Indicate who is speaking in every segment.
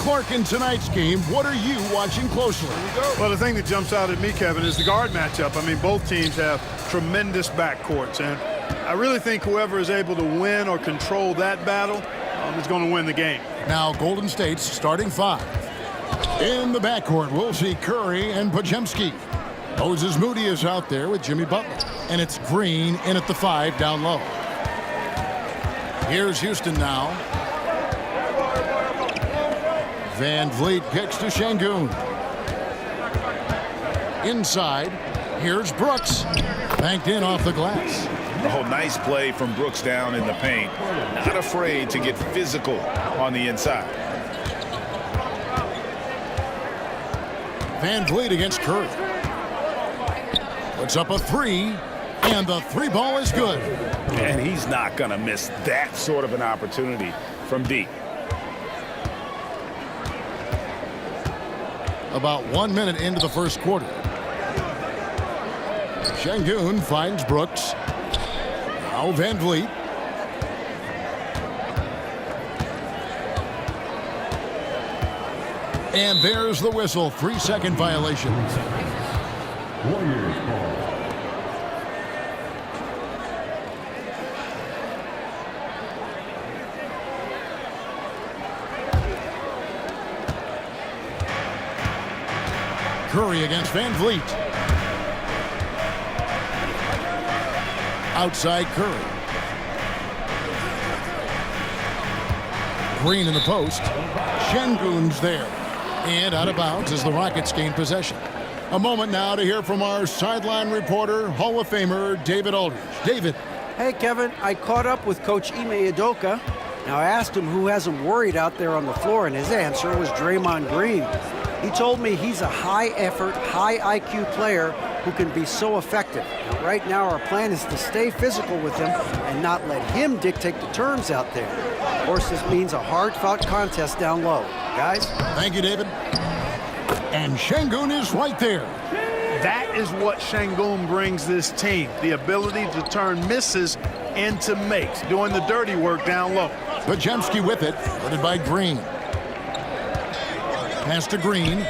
Speaker 1: Clark, in tonight's game, what are you watching closely?
Speaker 2: Well, the thing that jumps out at me, Kevin, is the guard matchup. I mean, both teams have tremendous backcourts, and I really think whoever is able to win or control that battle is going to win the game.
Speaker 1: Now, Golden State's starting five. In the backcourt, we'll see Curry and Podziemski. Moses Moody is out there with Jimmy Butler. And it's Green in at the 5 down low. Here's Houston now. Van Vliet kicks to Şengün. Inside, here's Brooks. Banked in off the glass.
Speaker 3: Oh, nice play from Brooks down in the paint. Not afraid to get physical on the inside.
Speaker 1: Van Vliet against Curry. Puts up a 3, and the 3 ball is good.
Speaker 3: And he's not going to miss that sort of an opportunity from deep.
Speaker 1: About 1 minute into the first quarter. Şengün finds Brooks. Now Van Vliet. And there's the whistle. 3-second violation.
Speaker 4: Warriors ball.
Speaker 1: Curry against Van Vliet. Outside Curry. Green in the post. Şengün's there. And out of bounds as the Rockets gain possession. A moment now to hear from our sideline reporter, Hall of Famer David Aldridge. David.
Speaker 5: Hey, Kevin. I caught up with Coach Ime Udoka. Now, I asked him who has him worried out there on the floor, and his answer was Draymond Green. He told me he's a high-effort, high-IQ player who can be so effective. Now, right now, our plan is to stay physical with him and not let him dictate the terms out there. Of course, this means a hard-fought contest down low. Guys?
Speaker 1: Thank you, David. And Şengün is right there.
Speaker 2: That is what Şengün brings this team, the ability to turn misses into makes, doing the dirty work down low.
Speaker 1: Podziemski with it, guarded by Green. Pass to Green.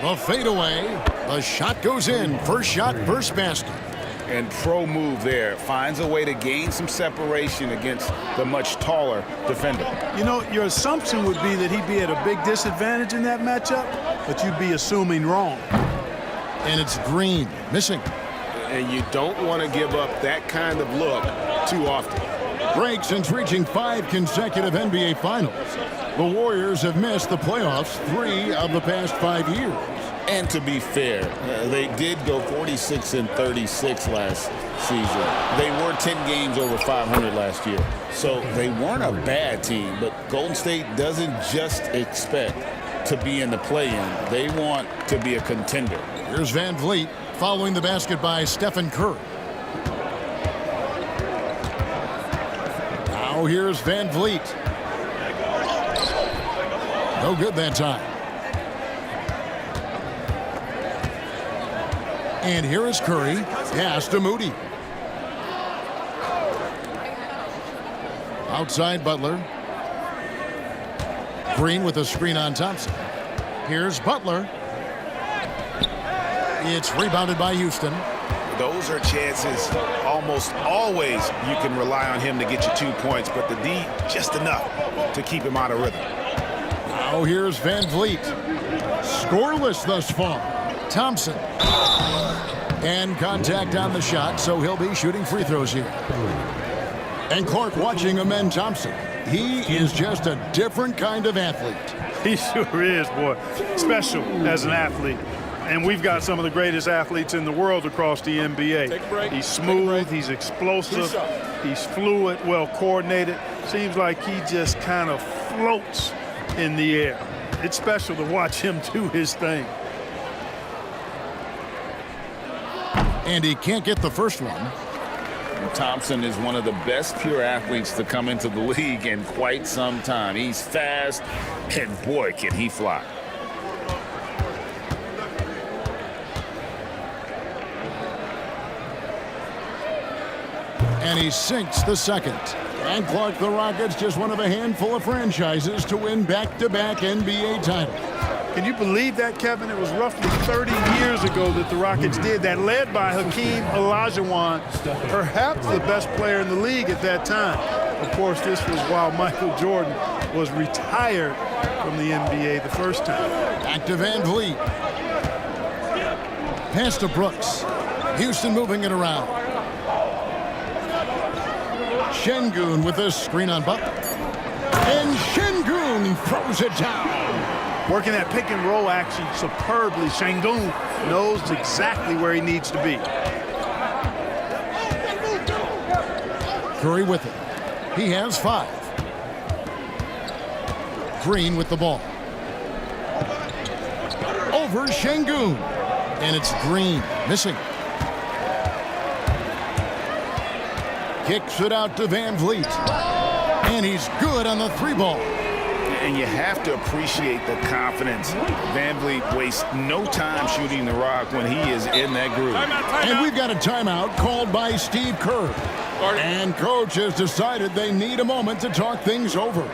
Speaker 1: The fadeaway. The shot goes in. First shot, first basket.
Speaker 3: And pro move there. Finds a way to gain some separation against the much taller defender.
Speaker 2: You know, your assumption would be that he'd be at a big disadvantage in that matchup, but you'd be assuming wrong.
Speaker 1: And it's Green missing.
Speaker 3: And you don't want to give up that kind of look too often.
Speaker 1: Break since reaching 5 consecutive NBA Finals. The Warriors have missed the playoffs 3 of the past 5 years.
Speaker 3: And to be fair, they did go 46-36 last season. They were 10 games over 500 last year. So they weren't a bad team, but Golden State doesn't just expect to be in the play-in. They want to be a contender.
Speaker 1: Here's Van Vliet following the basket by Stephen Curry. Now here's Van Vliet. No good that time. And here is Curry. Pass to Moody. Outside Butler. Green with a screen on Thompson. Here's Butler. It's rebounded by Houston.
Speaker 3: Those are chances almost always you can rely on him to get you 2 points, but the D just enough to keep him out of rhythm.
Speaker 1: Now here's Van Vliet. Scoreless thus far. Thompson. And contact on the shot, so he'll be shooting free throws here. And Clark watching Amen Thompson. He is just a different kind of athlete.
Speaker 2: He sure is, boy. Special as an athlete. And we've got some of the greatest athletes in the world across the NBA. He's smooth, he's explosive, he's fluid, well coordinated. Seems like he just kind of floats in the air. It's special to watch him do his thing.
Speaker 1: And he can't get the first one.
Speaker 3: Thompson is one of the best pure athletes to come into the league in quite some time. He's fast, and boy, can he fly.
Speaker 1: And he sinks the second. And Clark, the Rockets, just one of a handful of franchises to win back-to-back NBA titles.
Speaker 2: Can you believe that, Kevin? It was roughly 30 years ago that the Rockets did that, led by Hakeem Olajuwon, perhaps the best player in the league at that time. Of course, this was while Michael Jordan was retired from the NBA the first time.
Speaker 1: Back to Van Vliet. Pass to Brooks. Houston moving it around. Şengün with a screen on Butler. And Şengün throws it down.
Speaker 2: Working that pick and roll action superbly. Şengün knows exactly where he needs to be.
Speaker 1: Curry with it. He has 5. Green with the ball. Over Şengün. And it's Green missing. Kicks it out to Van Vliet. And he's good on the 3-ball.
Speaker 3: And you have to appreciate the confidence. Van Vliet wastes no time shooting the rock when he is in that groove.
Speaker 1: And we've got a timeout called by Steve Kerr. And coach has decided they need a moment to talk things over.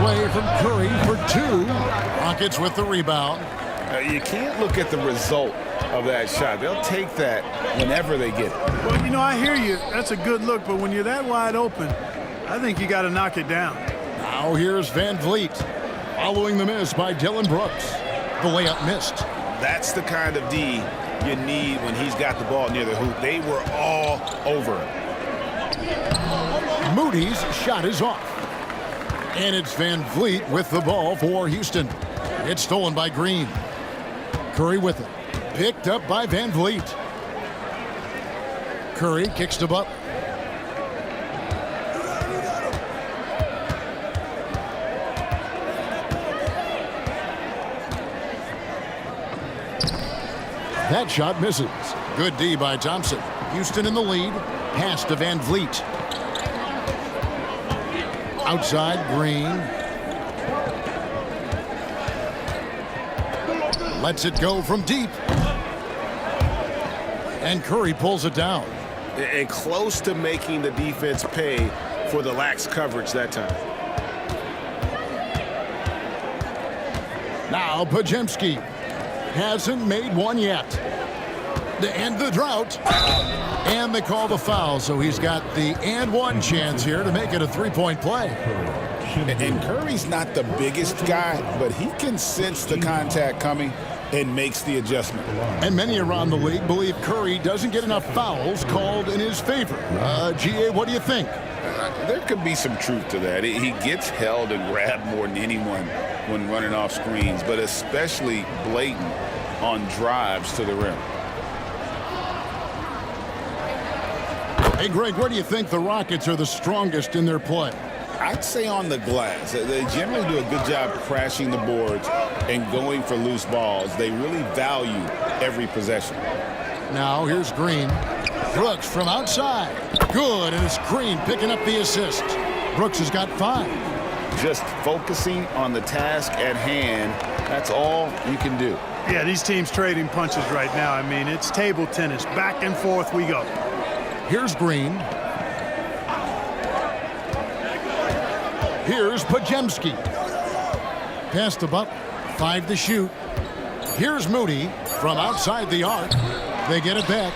Speaker 1: Way from Curry for 2. Rockets with the rebound.
Speaker 3: You can't look at the result of that shot. They'll take that whenever they get it.
Speaker 2: Well, you know, I hear you. That's a good look, but when you're that wide open, I think you got to knock it down.
Speaker 1: Now here's Van Vliet, following the miss by Dylan Brooks. The layup missed.
Speaker 3: That's the kind of D you need when he's got the ball near the hoop. They were all over him.
Speaker 1: Moody's shot is off. And it's Van Vliet with the ball for Houston. It's stolen by Green. Curry with it. Picked up by Van Vliet. Curry kicks to Butler. That shot misses. Good D by Thompson. Houston in the lead. Pass to Van Vliet. Outside, Green. Lets it go from deep. And Curry pulls it down.
Speaker 3: And close to making the defense pay for the lax coverage that time.
Speaker 1: Now Podziemski hasn't made one yet. To end the drought. And they call the foul, so he's got the and one chance here to make it a 3-point play.
Speaker 3: And Curry's not the biggest guy, but he can sense the contact coming and makes the adjustment.
Speaker 1: And many around the league believe Curry doesn't get enough fouls called in his favor. GA, what do you think?
Speaker 3: There could be some truth to that. He gets held and grabbed more than anyone when running off screens, but especially blatant on drives to the rim.
Speaker 1: Hey, Greg, where do you think the Rockets are the strongest in their play?
Speaker 3: I'd say on the glass. They generally do a good job crashing the boards and going for loose balls. They really value every possession.
Speaker 1: Now here's Green. Brooks from outside. Good, and it's Green picking up the assist. Brooks has got 5.
Speaker 3: Just focusing on the task at hand, that's all you can do.
Speaker 2: Yeah, these teams trading punches right now. I mean, it's table tennis. Back and forth we go.
Speaker 1: Here's Green. Here's Podziemski. Pass to Butler. 5 to shoot. Here's Moody from outside the arc. They get it back.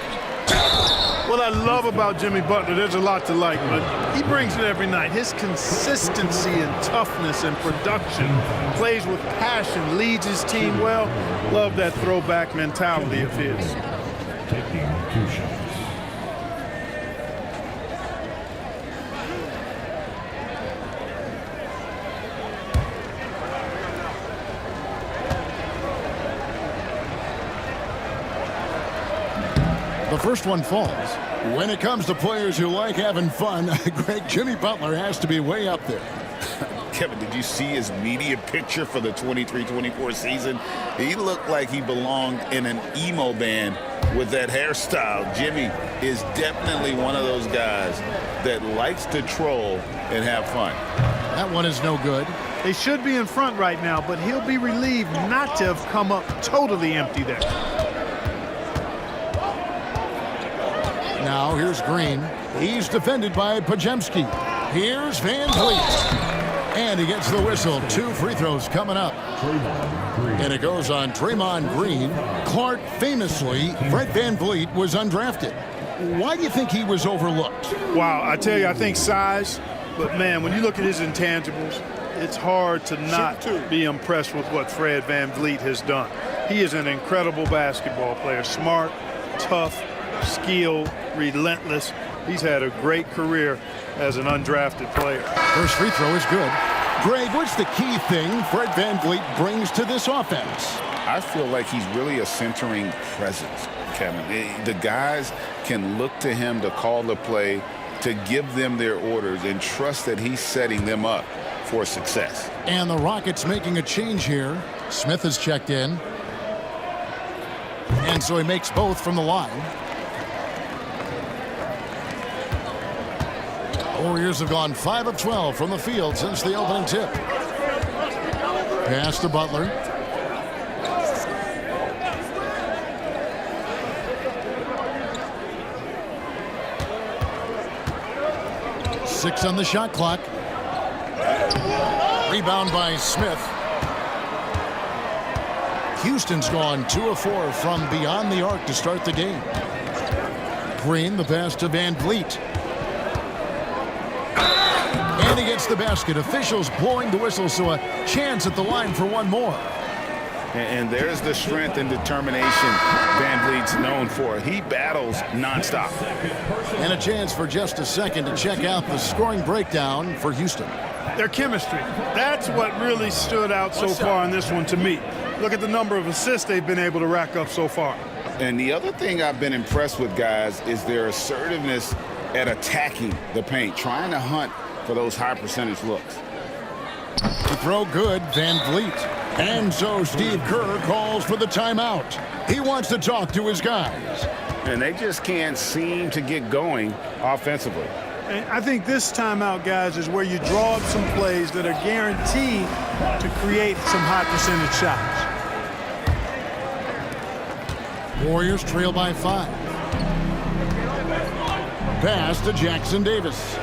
Speaker 2: What I love about Jimmy Butler, there's a lot to like, but he brings it every night. His consistency and toughness and production, plays with passion, leads his team well. Love that throwback mentality of his.
Speaker 4: Taking 2 shots.
Speaker 1: The first one falls. When it comes to players who like having fun, Greg, Jimmy Butler has to be way up there.
Speaker 3: Kevin, did you see his media picture for the 23-24 season? He looked like he belonged in an emo band with that hairstyle. Jimmy is definitely one of those guys that likes to troll and have fun.
Speaker 1: That one is no good.
Speaker 2: They should be in front right now, but he'll be relieved not to have come up totally empty there.
Speaker 1: Now here's Green. He's defended by Podziemski. Here's Van Vliet. And he gets the whistle. 2 free throws coming up. And it goes on Draymond Green. Clark, famously, Fred Van Vliet was undrafted. Why do you think he was overlooked?
Speaker 2: Wow, I tell you, I think size. But, man, when you look at his intangibles, it's hard to not be impressed with what Fred Van Vliet has done. He is an incredible basketball player. Smart, tough, skilled, relentless. He's had a great career as an undrafted player.
Speaker 1: First free throw is good. Greg, what's the key thing Fred Van Vliet brings to this offense?
Speaker 3: I feel like he's really a centering presence, Kevin. The guys can look to him to call the play, to give them their orders, and trust that he's setting them up for success.
Speaker 1: And the Rockets making a change here. Smith has checked in. And so he makes both from the line. Warriors have gone 5 of 12 from the field since the opening tip. Pass to Butler. Six on the shot clock. Rebound by Smith. Houston's gone 2 of 4 from beyond the arc to start the game. Green, the pass to Van Vliet. And he gets the basket. Officials blowing the whistle, so a chance at the line for one more.
Speaker 3: And there's the strength and determination Van Vliet's known for. He battles nonstop.
Speaker 1: And a chance for just a second to check out the scoring breakdown for Houston.
Speaker 2: Their chemistry. That's what really stood out so far in this one to me. Look at the number of assists they've been able to rack up so far.
Speaker 3: And the other thing I've been impressed with, guys, is their assertiveness at attacking the paint, trying to hunt for those high percentage looks.
Speaker 1: To throw good, Van Vliet. And so Steve Kerr calls for the timeout. He wants to talk to his guys.
Speaker 3: And they just can't seem to get going offensively.
Speaker 2: And I think this timeout, guys, is where you draw up some plays that are guaranteed to create some high percentage shots.
Speaker 1: Warriors trail by 5. Pass to Jackson Davis.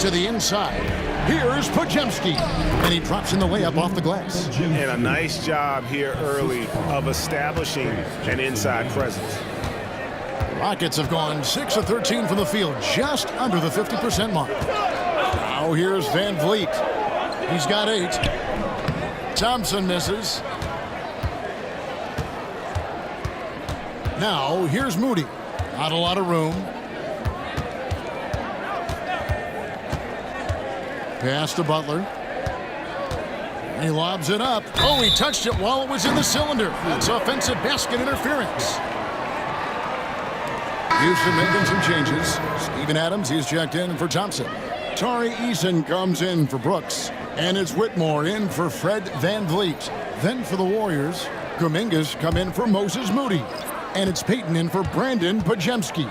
Speaker 1: To the inside. Here's Podziemski. And he drops in the layup off the glass.
Speaker 3: And a nice job here early of establishing an inside presence.
Speaker 1: Rockets have gone 6 of 13 from the field, just under the 50% mark. Now here's Van Vliet. He's got 8. Thompson misses. Now here's Moody. Not a lot of room. Pass to Butler. He lobs it up. Oh, he touched it while it was in the cylinder. That's offensive basket interference. Houston making some changes. Steven Adams, he's checked in for Thompson. Tari Eason comes in for Brooks. And it's Whitmore in for Fred Van Vliet. Then for the Warriors, Kumingas come in for Moses Moody. And it's Payton in for Brandon Podziemski.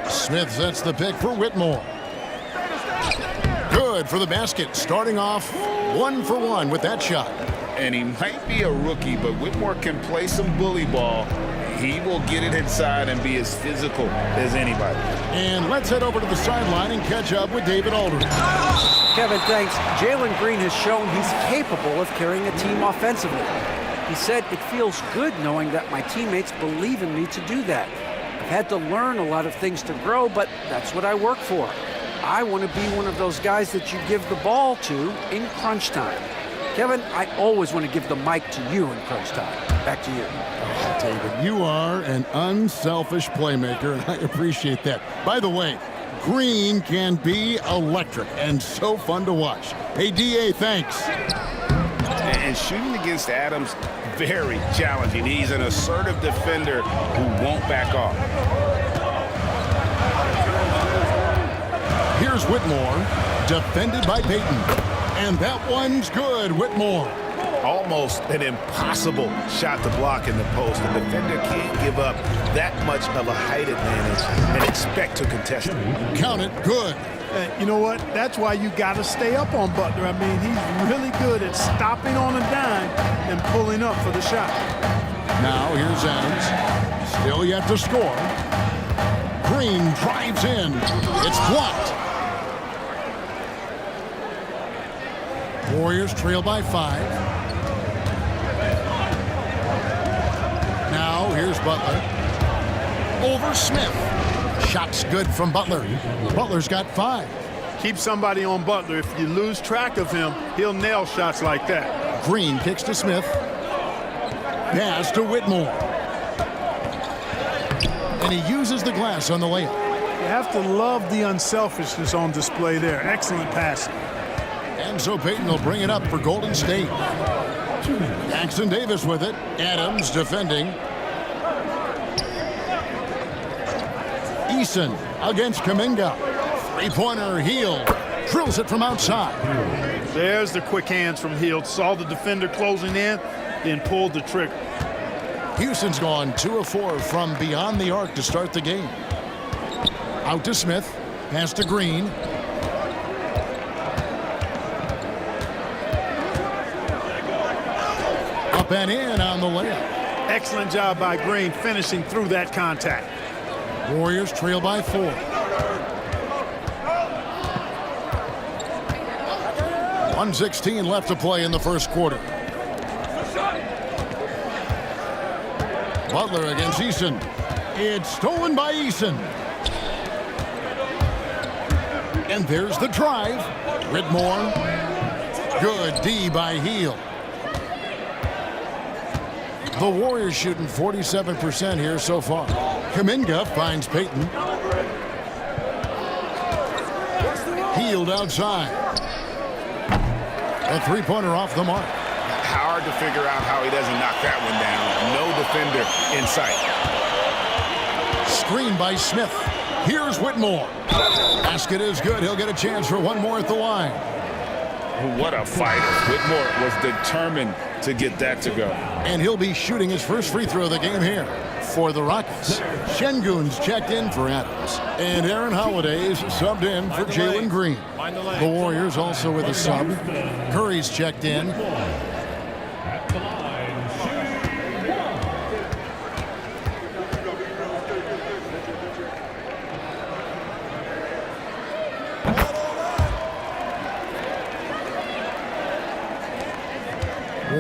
Speaker 1: Smith sets the pick for Whitmore. Good for the basket, starting off 1 for 1 with that shot.
Speaker 3: And he might be a rookie, but Whitmore can play some bully ball. He will get it inside and be as physical as anybody.
Speaker 1: And let's head over to the sideline and catch up with David Aldridge.
Speaker 5: Kevin, thanks. Jalen Green has shown he's capable of carrying a team offensively. He said, "It feels good knowing that my teammates believe in me to do that. I've had to learn a lot of things to grow, but that's what I work for. I want to be one of those guys that you give the ball to in crunch time." Kevin, I always want to give the mic to you in crunch time. Back to you.
Speaker 1: David, you are an unselfish playmaker, and I appreciate that. By the way, Green can be electric and so fun to watch. Hey, DA, thanks.
Speaker 3: And shooting against Adams, very challenging. He's an assertive defender who won't back off.
Speaker 1: Here's Whitmore, defended by Payton. And that one's good, Whitmore.
Speaker 6: almost an impossible shot to block in the post. The defender can't give up that much of a height advantage and expect to contest it.
Speaker 1: Count it, good.
Speaker 2: You know what? That's why you got to stay up on Butler. I mean, he's really good at stopping on a dime and pulling up for the shot.
Speaker 1: Now here's Adams. Still yet to score. Green drives in. It's blocked. Warriors trail by 5. Now here's Butler. Over Smith. Shot's good from Butler. Butler's got 5.
Speaker 2: Keep somebody on Butler. If you lose track of him, he'll nail shots like that.
Speaker 1: Green kicks to Smith. Pass to Whitmore. And he uses the glass on the layup.
Speaker 2: You have to love the unselfishness on display there. Excellent passing.
Speaker 1: And so Payton will bring it up for Golden State. Jackson Davis with it. Adams defending. Eason against Kuminga. Three-pointer, Hield. Drills it from outside.
Speaker 2: There's the quick hands from Hield. Saw the defender closing in, then pulled the trigger.
Speaker 1: Houston's gone 2 of 4 from beyond the arc to start the game. Out to Smith. Pass to Green. Up and in on the layup.
Speaker 2: Excellent job by Green finishing through that contact.
Speaker 1: Warriors trail by 4. .116 left to play in the first quarter. Butler against Eason. It's stolen by Eason. And there's the drive. Whitmore. Good D by Hield. The Warriors shooting 47% here so far. Kuminga finds Payton. Hield outside. A three-pointer off the mark.
Speaker 6: Hard to figure out how he doesn't knock that one down. No defender in sight.
Speaker 1: Screen by Smith. Here's Whitmore. Basket is good. He'll get a chance for one more at the line.
Speaker 3: What a fighter. Whitmore was determined to get that to go.
Speaker 1: And he'll be shooting his first free throw of the game here for the Rockets. Şengün's checked in for Adams. And Aaron Holiday's subbed in for Jalen Green. The Warriors also with a sub. Curry's checked in.
Speaker 4: At the line,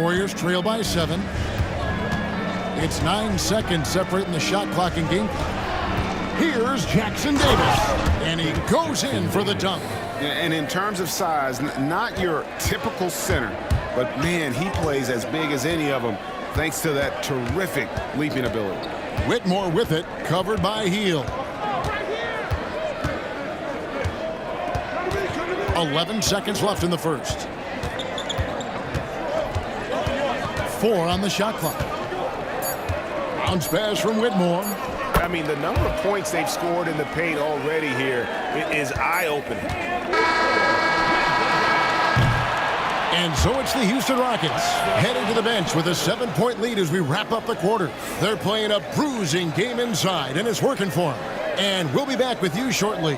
Speaker 1: Warriors trail by 7. It's 9 seconds separating the shot clock and game clock. Here's Jackson Davis, and he goes in for the dunk.
Speaker 7: And in terms of size, not your typical center, but man, he plays as big as any of them thanks to that terrific leaping ability.
Speaker 1: Whitmore with it, covered by Hield. 11 seconds left in the first. 4 on the shot clock. Bounce pass from Whitmore.
Speaker 6: I mean, the number of points they've scored in the paint already here is eye-opening.
Speaker 1: And so it's the Houston Rockets heading to the bench with a 7-point lead as we wrap up the quarter. They're playing a bruising game inside, and it's working for them. And we'll be back with you shortly.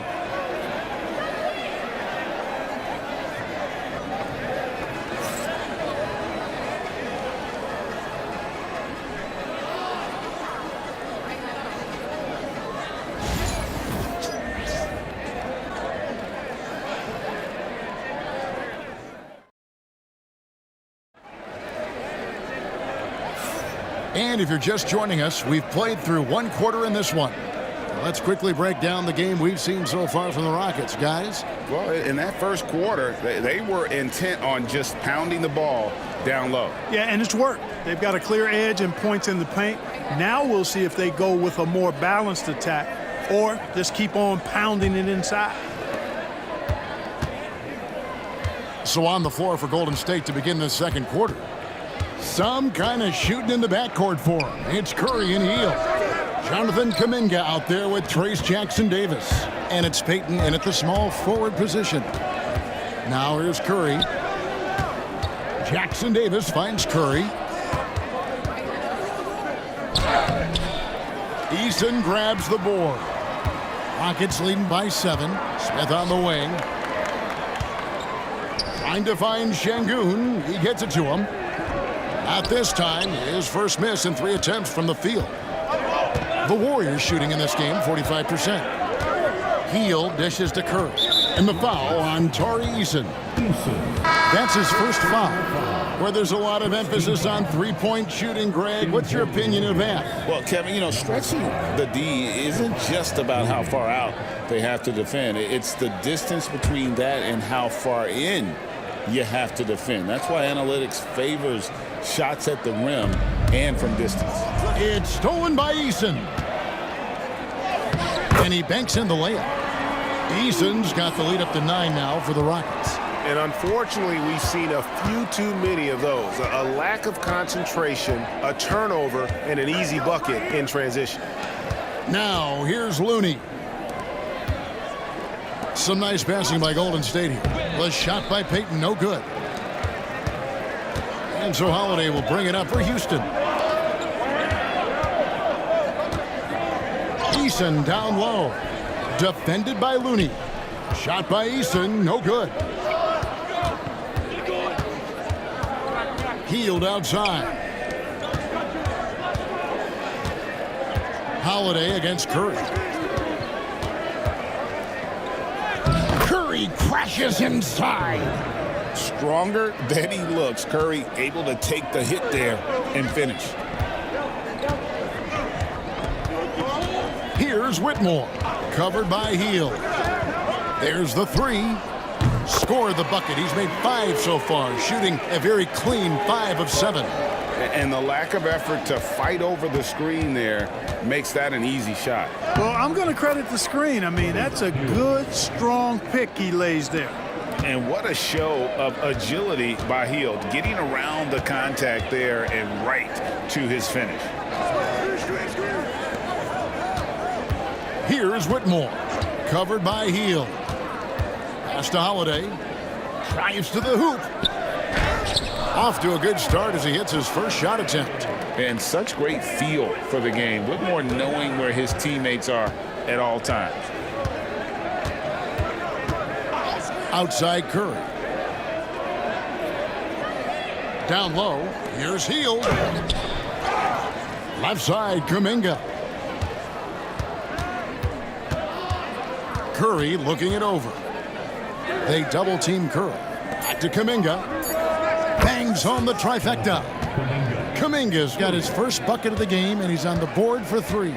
Speaker 1: And if you're just joining us, we've played through one quarter in this one. Let's quickly break down the game we've seen so far from the Rockets, guys.
Speaker 7: Well, in that first quarter, they were intent on just pounding the ball down low.
Speaker 2: Yeah, and it's worked. They've got a clear edge and points in the paint. Now we'll see if they go with a more balanced attack or just keep on pounding it inside.
Speaker 1: So on the floor for Golden State to begin the second quarter. Some kind of shooting in the backcourt for him. It's Curry and Hield. Jonathan Kuminga out there with Trayce Jackson-Davis. And it's Payton in at the small forward position. Now here's Curry. Jackson Davis finds Curry. Eason grabs the board. Rockets leading by 7. Smith on the wing. Trying to find Şengün. He gets it to him. Not this time. His first miss in 3 attempts from the field. The Warriors shooting in this game 45%. Hield dishes to Curry. And the foul on Tari Eason. That's his first foul. Where there's a lot of emphasis on three-point shooting, Greg. What's your opinion of that?
Speaker 3: Well, Kevin, you know, stretching the D isn't just about how far out they have to defend. It's the distance between that and how far in you have to defend. That's why analytics favors shots at the rim and from distance.
Speaker 1: It's stolen by Eason. And he banks in the layup. Eason's got the lead up to 9 now for the Rockets.
Speaker 6: And unfortunately, we've seen a few too many of those. A lack of concentration, a turnover, and an easy bucket in transition.
Speaker 1: Now, here's Looney. Some nice passing by Golden State here. The shot by Payton, no good. And so Holiday will bring it up for Houston. Eason down low. Defended by Looney. Shot by Eason, no good. Hield outside. Holiday against Curry. Curry crashes inside.
Speaker 3: Stronger than he looks. Curry able to take the hit there and finish.
Speaker 1: Here's Whitmore. Covered by Hield. There's the 3. Scored the bucket. He's made 5 so far, shooting a very clean 5 of 7.
Speaker 7: And the lack of effort to fight over the screen there makes that an easy shot.
Speaker 2: Well, I'm going to credit the screen. I mean, that's a good, strong pick he lays there.
Speaker 6: And what a show of agility by Hield, getting around the contact there and right to his finish.
Speaker 1: Here's Whitmore. Covered by Hield. Pass to Holiday. Drives to the hoop. Off to a good start as he hits his first shot attempt.
Speaker 3: And such great feel for the game. Whitmore knowing where his teammates are at all times.
Speaker 1: Outside Curry. Down low. Here's Hield. Left side Kuminga. Curry looking it over. They double team Curry. Back to Kuminga. Bangs home the trifecta. Kuminga's got his first bucket of the game, and he's on the board for 3.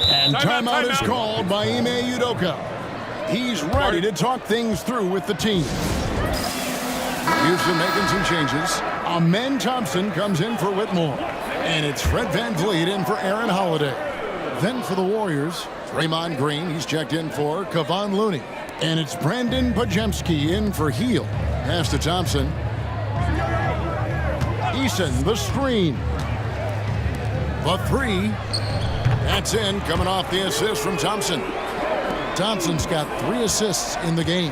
Speaker 1: And timeout is called by Ime Udoka. He's ready to talk things through with the team. Houston making some changes. Amen Thompson comes in for Whitmore. And it's Fred VanVleet in for Aaron Holiday. Then for the Warriors, Draymond Green, he's checked in for Kevon Looney. And it's Brandon Podziemski in for Hield. Pass to Thompson. Eason, the screen. The 3. That's in, coming off the assist from Thompson. Thompson's got 3 assists in the game.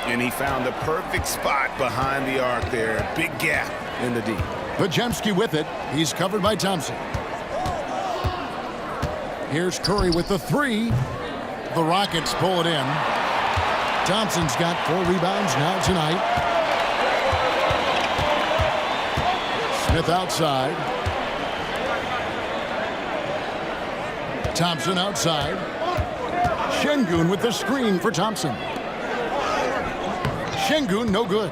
Speaker 6: And he found the perfect spot behind the arc there. Big gap in the D.
Speaker 1: Podziemski with it. He's covered by Thompson. Here's Curry with the 3. The Rockets pull it in. Thompson's got 4 rebounds now tonight. Smith outside. Thompson outside. Şengün with the screen for Thompson. Şengün no good.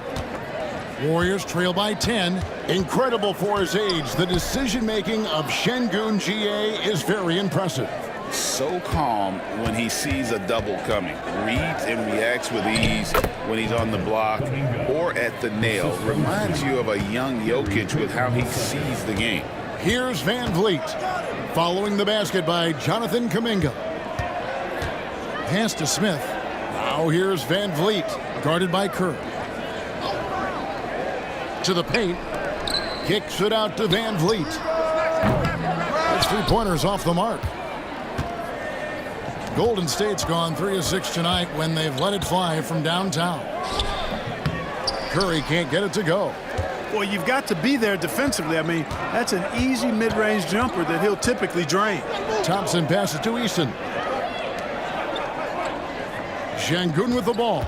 Speaker 1: Warriors trail by 10. Incredible for his age. The decision-making of Şengün GA is very impressive.
Speaker 6: So calm when he sees a double coming. Reads and reacts with ease when he's on the block or at the nail. Reminds you of a young Jokic with how he sees the game.
Speaker 1: Here's VanVleet. Following the basket by Jonathan Kuminga. Pass to Smith. Now here's VanVleet. Guarded by Curry. To the paint. Kicks it out to VanVleet. That's 3-pointers off the mark. Golden State's gone 3 of 6 tonight when they've let it fly from downtown. Curry can't get it to go.
Speaker 2: Well, you've got to be there defensively. I mean, that's an easy mid-range jumper that he'll typically drain.
Speaker 1: Thompson passes to Eason. Şengün with the ball.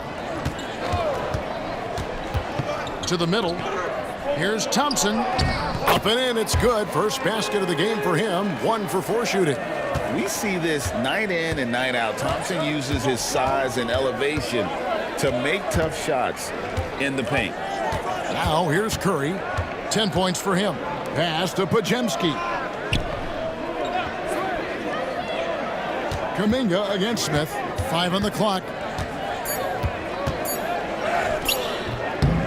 Speaker 1: To the middle. Here's Thompson. Up and in, it's good. First basket of the game for him. 1 for 4 shooting.
Speaker 3: We see this night in and night out. Thompson uses his size and elevation to make tough shots in the paint.
Speaker 1: Now here's Curry. 10 points for him. Pass to Podziemski. Kuminga against Smith. 5 on the clock.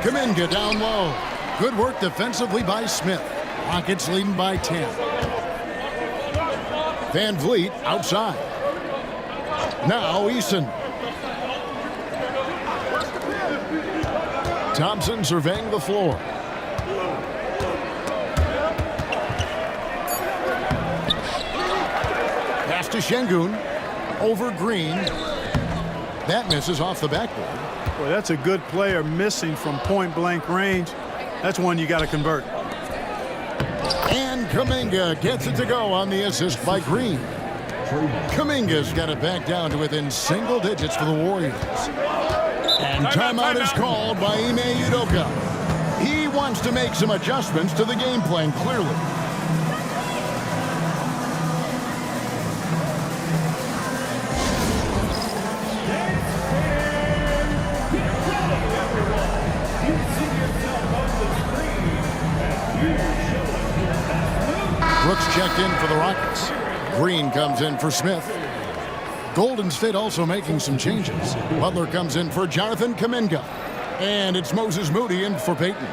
Speaker 1: Kuminga down low. Good work defensively by Smith. Rockets leading by 10. Van Vliet outside. Now Eason. Thompson surveying the floor. Pass to Şengün. Over Green. That misses off the backboard.
Speaker 2: Boy, that's a good player missing from point-blank range. That's one you got to convert.
Speaker 1: And Kuminga gets it to go on the assist by Green. Kuminga's got it back down to within single digits for the Warriors. And timeout is called by Ime Udoka. He wants to make some adjustments to the game plan, clearly. Brooks checked in for the Rockets. Green comes in for Smith. Golden State also making some changes. Butler comes in for Jonathan Kuminga. And it's Moses Moody in for Payton.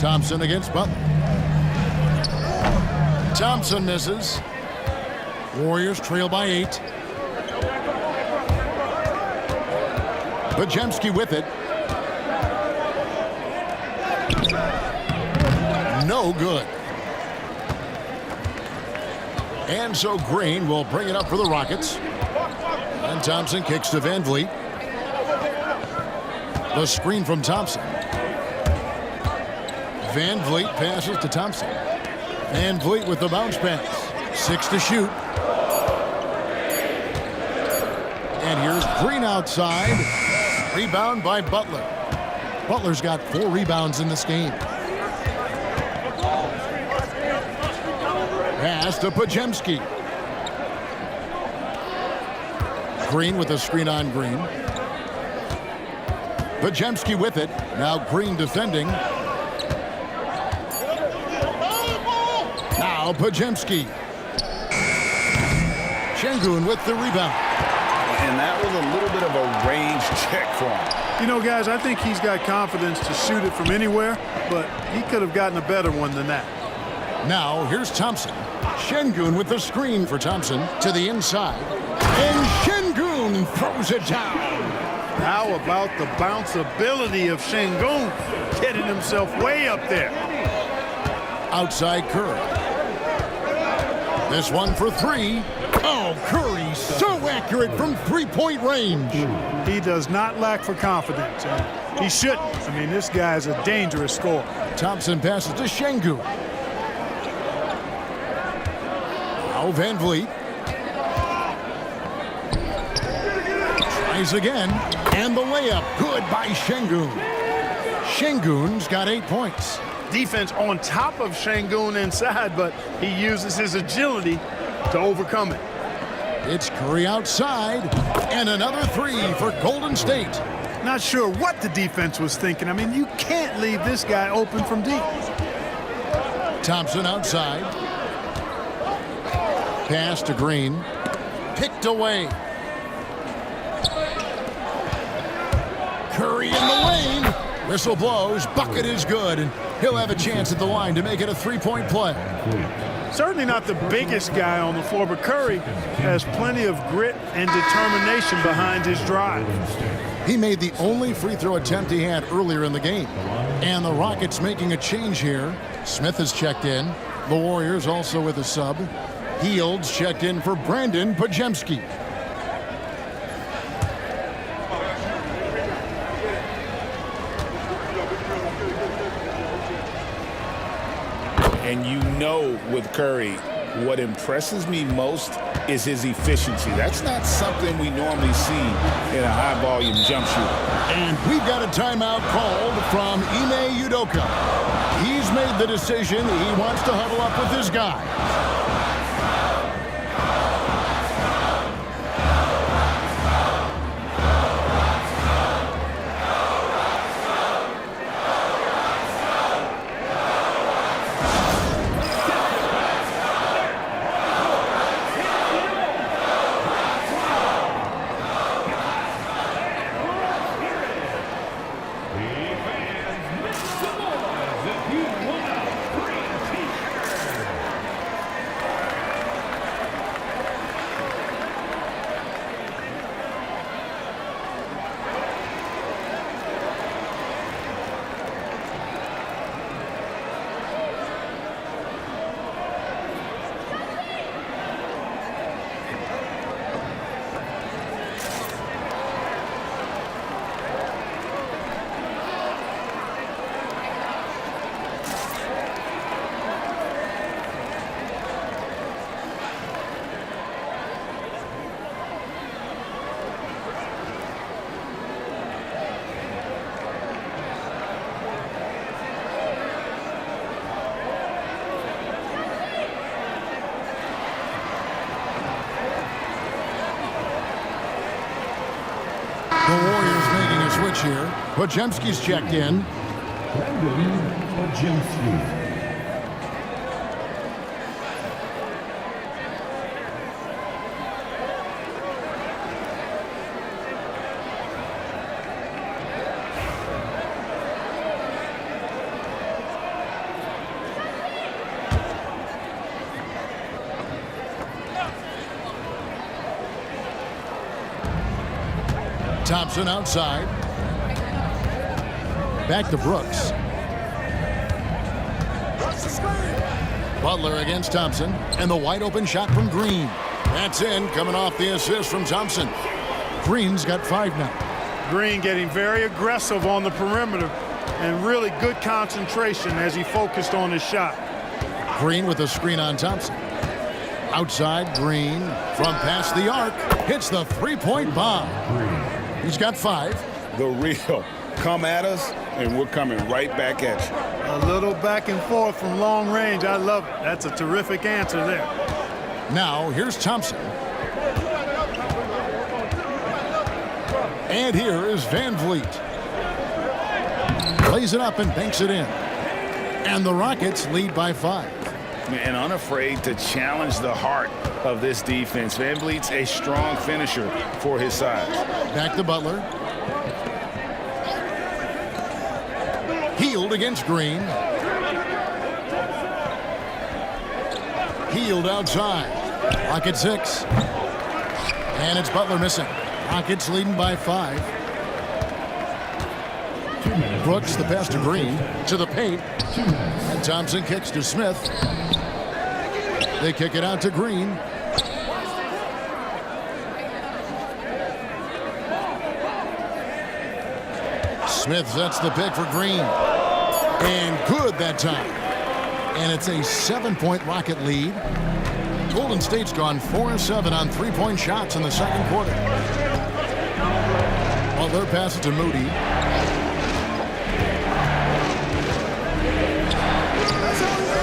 Speaker 1: Thompson against Butler. Thompson misses. Warriors trail by 8. Podziemski with it. No good. And so Green will bring it up for the Rockets. And Thompson kicks to Van Vliet. The screen from Thompson. Van Vliet passes to Thompson. Van Vliet with the bounce pass. 6 to shoot. And here's Green outside. Rebound by Butler. Butler's got 4 rebounds in this game. Pass to Podziemski. Green with a screen on Green. Podziemski with it. Now Green defending. Now Podziemski. Şengün with the rebound.
Speaker 6: And that was a little bit of a range check for him.
Speaker 2: You know, guys, I think he's got confidence to shoot it from anywhere, but he could have gotten a better one than that.
Speaker 1: Now here's Thompson. Şengün with the screen for Thompson to the inside. And Şengün throws it down.
Speaker 2: How about the bounce ability of Şengün getting himself way up there?
Speaker 1: Outside Curry. This one for 3. Oh, Curry so accurate from 3-point range.
Speaker 2: He does not lack for confidence. He shouldn't. I mean, this guy's a dangerous scorer.
Speaker 1: Thompson passes to Şengün. Now Van Vliet. Tries again. And the layup. Good by Şengün. Şengün's got 8 points.
Speaker 2: Defense on top of Şengün inside, but he uses his agility to overcome it.
Speaker 1: It's Curry outside. And another 3 for Golden State.
Speaker 2: Not sure what the defense was thinking. I mean, you can't leave this guy open from deep.
Speaker 1: Thompson outside. Pass to Green. Picked away. Curry in the lane. Whistle blows. Bucket is good. And he'll have a chance at the line to make it a 3-point play.
Speaker 2: Certainly not the biggest guy on the floor, but Curry has plenty of grit and determination behind his drive.
Speaker 1: He made the only free throw attempt he had earlier in the game. And the Rockets making a change here. Smith has checked in. The Warriors also with a sub. Hields checked in for Brandon Podziemski.
Speaker 6: And you know with Curry, what impresses me most is his efficiency. That's not something we normally see in a high-volume jump shooter.
Speaker 1: And we've got a timeout called from Ime Udoka. He's made the decision. He wants to huddle up with his guys. The Warriors making a switch here. Podziemski's checked in.
Speaker 4: Podziemski.
Speaker 1: Thompson outside. Back to Brooks. Butler against Thompson. And the wide open shot from Green. That's in, coming off the assist from Thompson. Green's got 5 now.
Speaker 2: Green getting very aggressive on the perimeter and really good concentration as he focused on his shot.
Speaker 1: Green with a screen on Thompson. Outside, Green from past the arc. Hits the three-point bomb. He's got 5.
Speaker 6: The real come at us, and we're coming right back at you.
Speaker 2: A little back and forth from long range. I love it. That's a terrific answer there.
Speaker 1: Now, here's Thompson. And here is Van Vliet. Plays it up and banks it in. And the Rockets lead by 5.
Speaker 6: And unafraid to challenge the heart of this defense. Van Vliet's a strong finisher for his size.
Speaker 1: Back to Butler. Hield against Green. Hield outside. Rockets 6. And it's Butler missing. Rockets leading by 5. Brooks the pass to Green. To the paint. And Thompson kicks to Smith. They kick it out to Green. Smith sets the pick for Green. And good that time. And it's a 7-point Rocket lead. Golden State's gone 4-7 on three-point shots in the second quarter. Butler passes to Moody.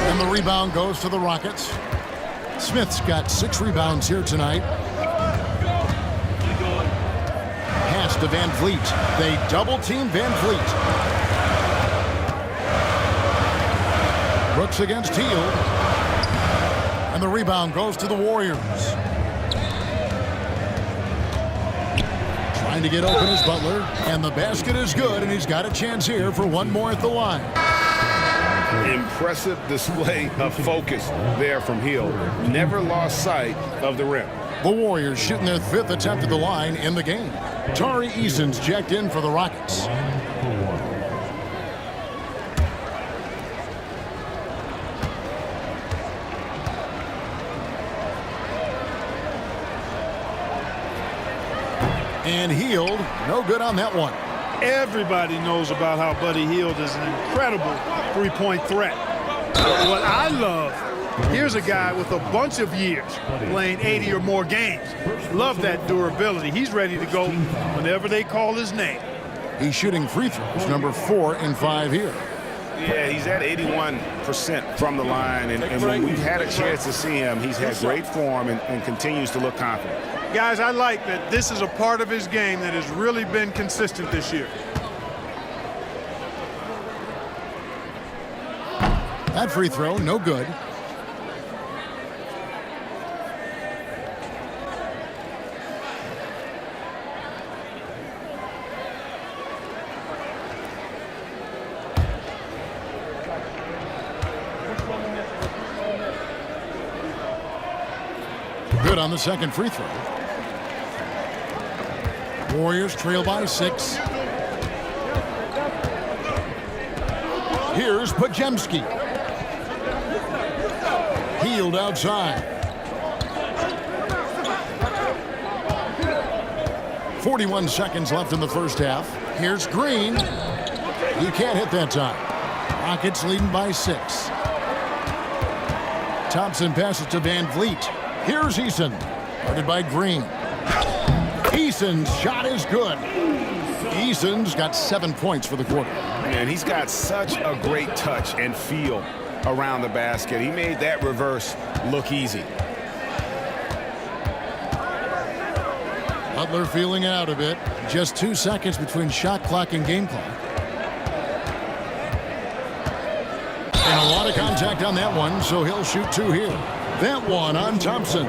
Speaker 1: And the rebound goes to the Rockets. Smith's got 6 rebounds here tonight. Pass to Van Vliet. They double-team Van Vliet. Brooks against Hield. And the rebound goes to the Warriors. Trying to get open is Butler. And the basket is good, and he's got a chance here for one more at the line.
Speaker 6: Impressive display of focus there from Hield. Never lost sight of the rim.
Speaker 1: The Warriors shooting their 5th attempt at the line in the game. Tari Eason's checked in for the Rockets. And Hield, no good on that one.
Speaker 2: Everybody knows about how Buddy Hield is an incredible three-point threat. What I love, here's a guy with a bunch of years playing 80 or more games. Love that durability. He's ready to go whenever they call his name.
Speaker 1: He's shooting free throws, number 4 in 5 here.
Speaker 7: Yeah, he's at 81% from the line, and when we've had a chance to see him, he's had great form and continues to look confident.
Speaker 2: Guys, I like that this is a part of his game that has really been consistent this year.
Speaker 1: That free throw, no good. Good on the second free throw. Warriors trail by 6. Here's Podziemski. Hield outside. 41 seconds left in the first half. Here's Green. He can't hit that time. Rockets leading by 6. Thompson passes to Van Vliet. Here's Eason. Guarded by Green. Eason's shot is good. Eason's got 7 points for the quarter.
Speaker 7: And he's got such a great touch and feel around the basket. He made that reverse look easy.
Speaker 1: Butler feeling out a bit. Just 2 seconds between shot clock and game clock. And a lot of contact on that one, so he'll shoot 2 here. That one on Thompson.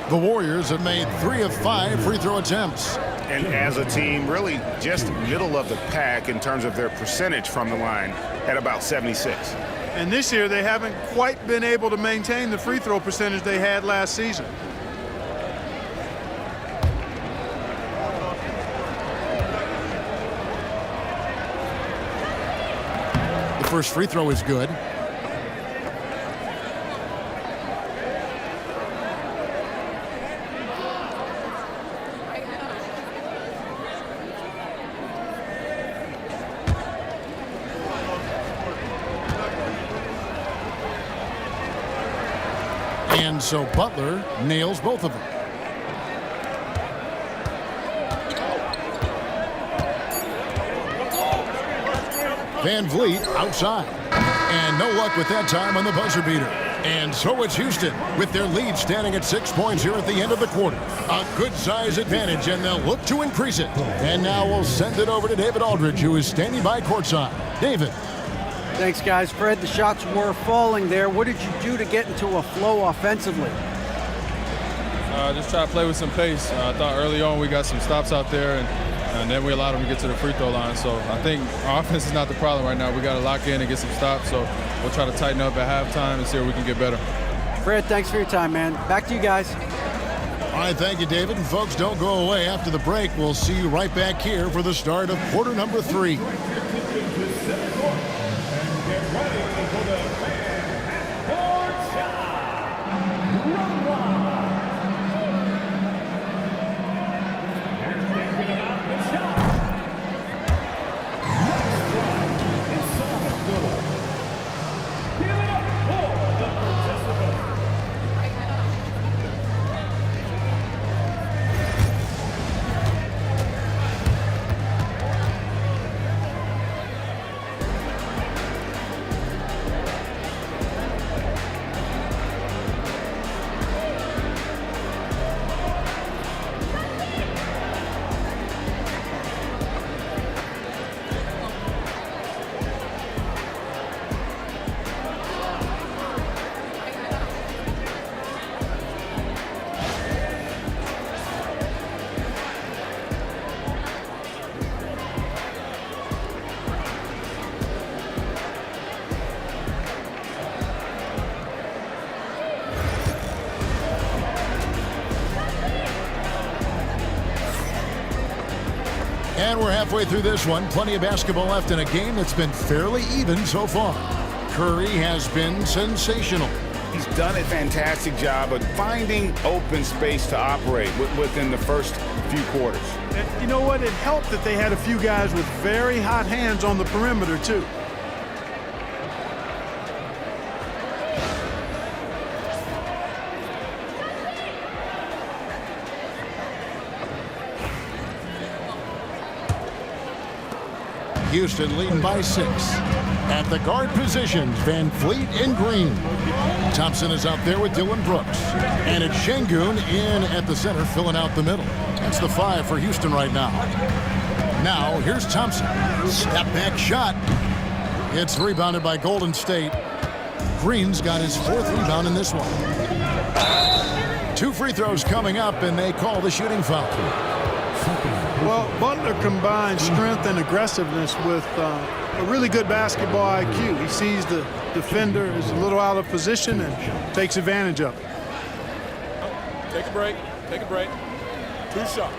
Speaker 1: The Warriors have made 3 of 5 free throw attempts.
Speaker 7: And as a team, really just middle of the pack in terms of their percentage from the line at about 76.
Speaker 2: And this year, they haven't quite been able to maintain the free throw percentage they had last season.
Speaker 1: The first free throw is good. And so Butler nails both of them. Van Vliet outside. And no luck with that time on the buzzer beater. And so it's Houston with their lead standing at 6 points here at the end of the quarter. A good size advantage, and they'll look to increase it. And now we'll send it over to David Aldridge, who is standing by courtside. David.
Speaker 5: Thanks, guys. Fred, the shots were falling there. What did you do to get into a flow offensively?
Speaker 8: Just try to play with some pace. I thought early on we got some stops out there, and then we allowed them to get to the free throw line. So I think our offense is not the problem right now. We got to lock in and get some stops. So we'll try to tighten up at halftime and see where we can get better.
Speaker 5: Fred, thanks for your time, man. Back to you guys.
Speaker 1: All right, thank you, David. And folks, don't go away. After the break, we'll see you right back here for the start of quarter number 3. And we're halfway through this one. Plenty of basketball left in a game that's been fairly even so far. Curry has been sensational.
Speaker 6: He's done a fantastic job of finding open space to operate within the first few quarters.
Speaker 2: And you know what? It helped that they had a few guys with very hot hands on the perimeter, too.
Speaker 1: Houston leading by 6. At the guard positions, Van Vliet and Green. Thompson is out there with Dylan Brooks. And it's Şengün in at the center, filling out the middle. That's the 5 for Houston right now. Now, here's Thompson. Step back shot. It's rebounded by Golden State. Green's got his 4th rebound in this one. 2 free throws coming up, and they call the shooting foul.
Speaker 2: Well, Butler combines strength and aggressiveness with a really good basketball IQ. He sees the defender is a little out of position and takes advantage of it.
Speaker 8: Take a break. Take a break. 2 shots.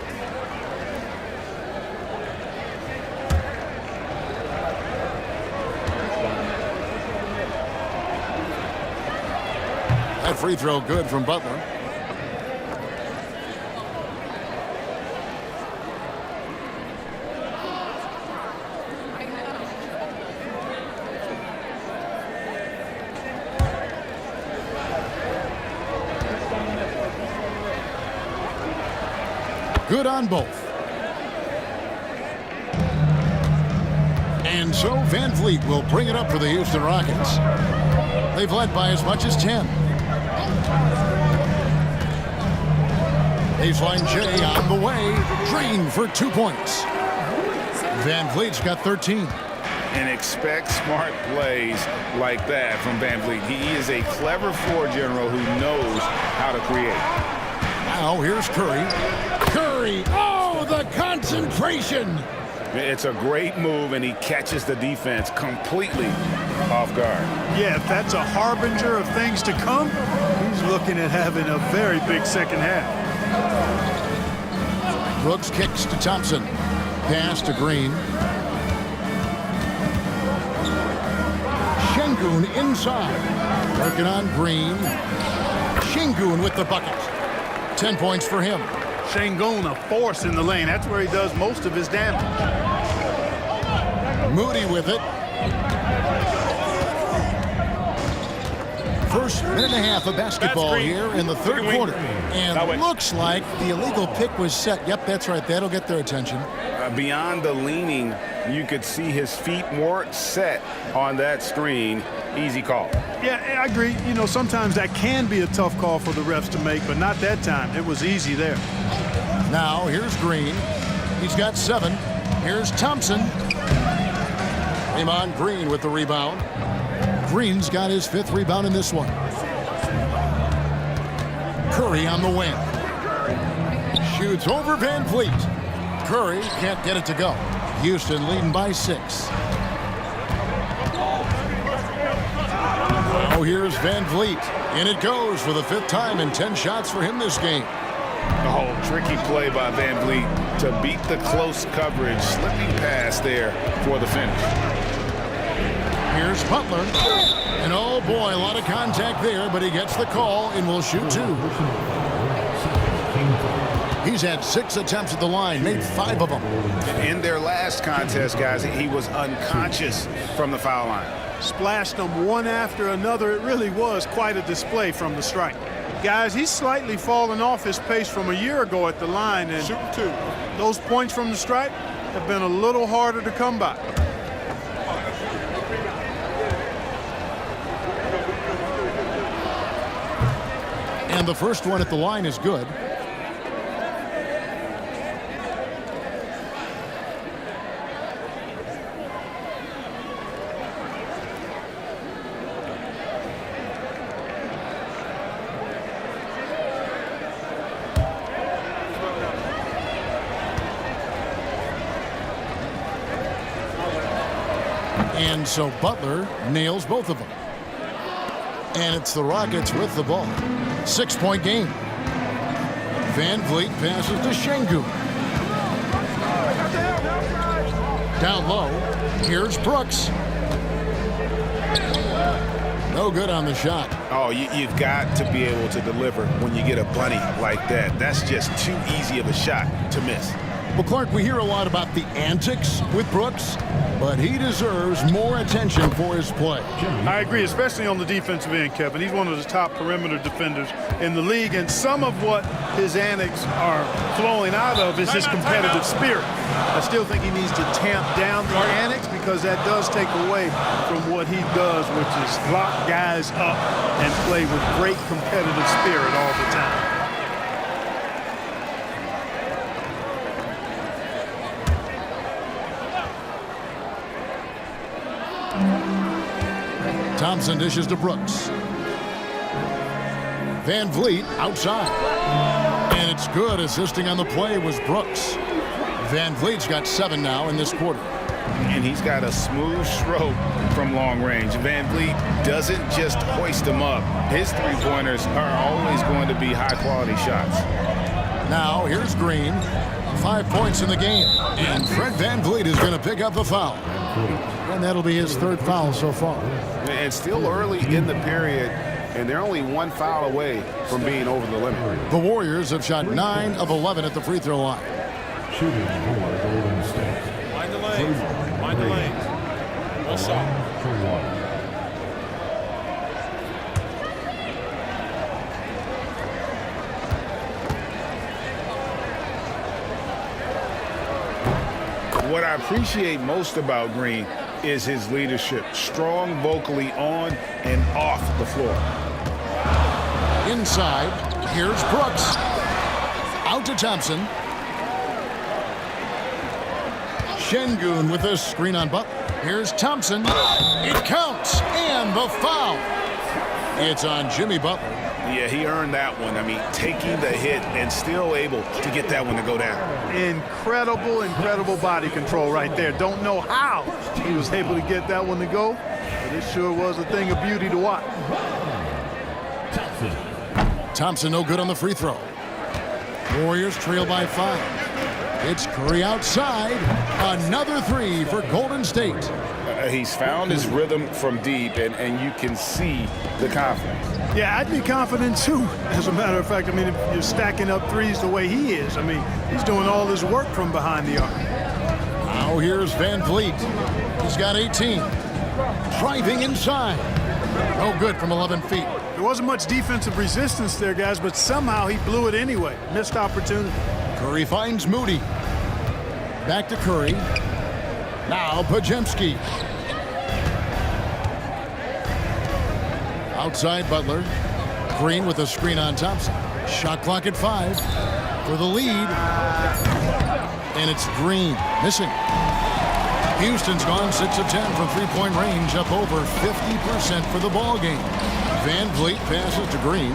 Speaker 1: That free throw good from Butler. Good on both. And so Van Vliet will bring it up for the Houston Rockets. They've led by as much as 10. Baseline J on the way. Green for 2 points. Van Vliet's got 13.
Speaker 6: And expect smart plays like that from Van Vliet. He is a clever floor general who knows how to create.
Speaker 1: Now here's Curry. Curry, oh, the concentration.
Speaker 6: It's a great move, and he catches the defense completely off guard.
Speaker 2: Yeah, if that's a harbinger of things to come, he's looking at having a very big second half.
Speaker 1: Brooks kicks to Thompson. Pass to Green. Şengün inside. Working on Green. Şengün with the bucket. 10 points for him.
Speaker 2: Şengün, a force in the lane. That's where he does most of his damage.
Speaker 1: Moody with it. First minute and a half of basketball here in the 3rd quarter. And looks like the illegal pick was set. Yep, that's right. That'll get their attention.
Speaker 6: Beyond the leaning, you could see his feet more set on that screen. Easy call.
Speaker 2: Yeah, I agree. You know, sometimes that can be a tough call for the refs to make, but not that time. It was easy there.
Speaker 1: Now, here's Green. He's got 7. Here's Thompson. Draymond Green with the rebound. Green's got his 5th rebound in this one. Curry on the wing. Shoots over Van Vliet. Curry can't get it to go. Houston leading by 6. Now here's Van Vliet. And it goes for the 5th time in 10 shots for him this game.
Speaker 6: Oh, tricky play by Van Vliet to beat the close coverage. Slipping pass there for the finish.
Speaker 1: Here's Butler. And oh boy, a lot of contact there, but he gets the call and will shoot 2. He's had 6 attempts at the line, made 5 of them.
Speaker 6: In their last contest, guys, he was unconscious from the foul line.
Speaker 2: Splashed them one after another. It really was quite a display from the strike. Guys, he's slightly fallen off his pace from a year ago at the line, and those points from the stripe have been a little harder to come by.
Speaker 1: And the first one at the line is good. And so Butler nails both of them. And it's the Rockets with the ball. 6-point game. Van Vliet passes to Şengün. Down low, here's Brooks. No good on the shot.
Speaker 6: Oh, you've got to be able to deliver when you get a bunny like that. That's just too easy of a shot to miss.
Speaker 1: Well, Clark, we hear a lot about the antics with Brooks, but he deserves more attention for his play.
Speaker 2: I agree, especially on the defensive end, Kevin. He's one of the top perimeter defenders in the league, and some of what his antics are flowing out of is his competitive spirit. I still think he needs to tamp down the antics because that does take away from what he does, which is lock guys up and play with great competitive spirit all the time.
Speaker 1: Thompson dishes to Brooks. Van Vliet outside. And it's good. Assisting on the play was Brooks. Van Vliet's got 7 now in this quarter.
Speaker 6: And he's got a smooth stroke from long range. Van Vliet doesn't just hoist them up. His three-pointers are always going to be high-quality shots.
Speaker 1: Now here's Green. 5 points in the game. And Fred Van Vliet is going to pick up the foul. And that'll be his 3rd foul so far.
Speaker 7: And still early in the period, and they're only 1 foul away from being over the limit.
Speaker 1: The Warriors have shot 9 of 11 at the free throw line.
Speaker 4: Shooting for Golden State.
Speaker 8: Mind the lane. Mind the lane. One shot.
Speaker 4: For 1.
Speaker 6: What I appreciate most about Green is his leadership. Strong vocally on and off the floor.
Speaker 1: Inside, here's Brooks. Out to Thompson. Şengün with a screen on Butler. Here's Thompson. It counts, and the foul. It's on Jimmy Butler.
Speaker 6: Yeah, he earned that one. I mean, taking the hit and still able to get that one to go down.
Speaker 2: Incredible body control right there. Don't know how he was able to get that one to go, but it sure was a thing of beauty to watch.
Speaker 1: Thompson no good on the free throw. Warriors trail by 5. It's Curry outside. Another 3 for Golden State.
Speaker 6: He's found his rhythm from deep, and you can see the confidence.
Speaker 2: Yeah, I'd be confident too. As a matter of fact, I mean, if you're stacking up threes the way he is, I mean, he's doing all his work from behind the arc.
Speaker 1: Now here's Van Vliet. He's got 18. Driving inside. No good from 11 feet.
Speaker 2: There wasn't much defensive resistance there, guys, but somehow he blew it anyway. Missed opportunity.
Speaker 1: Curry finds Moody. Back to Curry. Now Podziemski. Outside Butler. Green with a screen on Thompson. Shot clock at 5 for the lead. And it's Green missing. Houston's gone 6 of 10 from three-point range, up over 50% for the ball game. Van Vliet passes to Green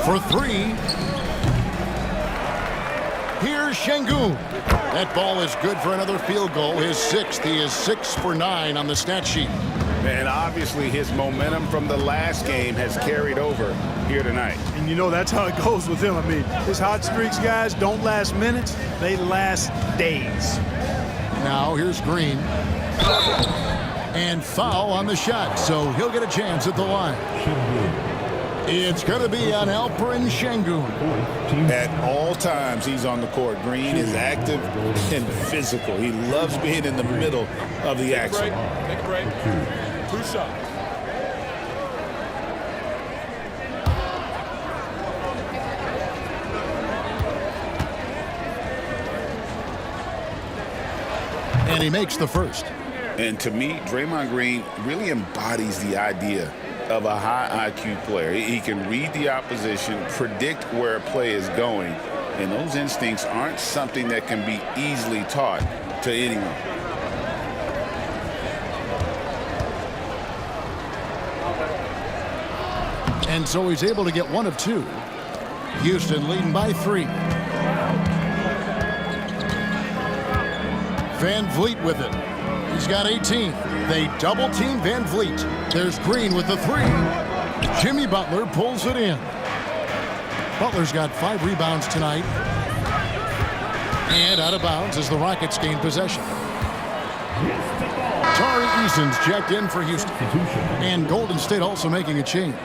Speaker 1: for 3. Here's Şengün. That ball is good for another field goal, his 6th. He is 6 for 9 on the stat sheet.
Speaker 6: And obviously his momentum from the last game has carried over here tonight.
Speaker 2: And you know that's how it goes with him. I mean, his hot streaks, guys, don't last minutes. They last days.
Speaker 1: Now here's Green. And foul on the shot, so he'll get a chance at the line. It's going to be on Alperen Şengün.
Speaker 6: At all times he's on the court. Green is active and physical. He loves being in the middle of the action.
Speaker 8: Take a break. 2 shots.
Speaker 1: And he makes the first.
Speaker 6: And to me, Draymond Green really embodies the idea of a high IQ player. He can read the opposition, predict where a play is going, and those instincts aren't something that can be easily taught to anyone.
Speaker 1: And so he's able to get 1 of 2. Houston leading by 3. Van Vliet with it. He's got 18. They double-team Van Vliet. There's Green with the 3. Jimmy Butler pulls it in. Butler's got 5 rebounds tonight. And out of bounds as the Rockets gain possession. Tari Eason's checked in for Houston. And Golden State also making a change.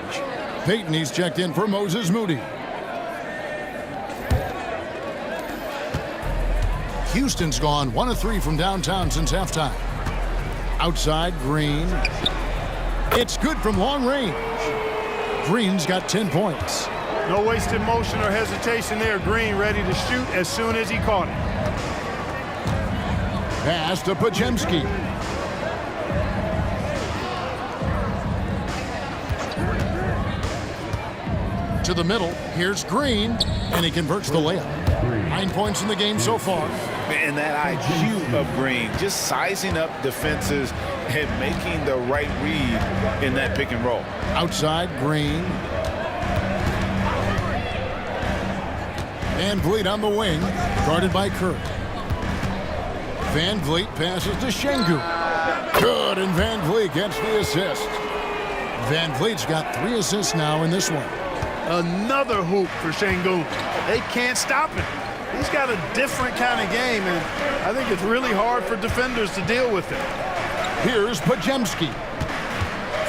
Speaker 1: Peyton, he's checked in for Moses Moody. Houston's gone 1 of 3 from downtown since halftime. Outside, Green. It's good from long range. Green's got 10 points.
Speaker 2: No wasted motion or hesitation there. Green ready to shoot as soon as he caught it.
Speaker 1: Pass to Podziemski. To the middle. Here's Green, and he converts the layup. 9 points in the game so far.
Speaker 6: And that IQ of Green, just sizing up defenses and making the right read in that pick and roll.
Speaker 1: Outside, Green. Van Vliet on the wing, guarded by Curry. Van Vliet passes to Şengün. Good, and Van Vliet gets the assist. Van Vliet's got 3 assists now in this one.
Speaker 2: Another hoop for Şengün. They can't stop him. He's got a different kind of game, and I think it's really hard for defenders to deal with it.
Speaker 1: Here's Podziemski.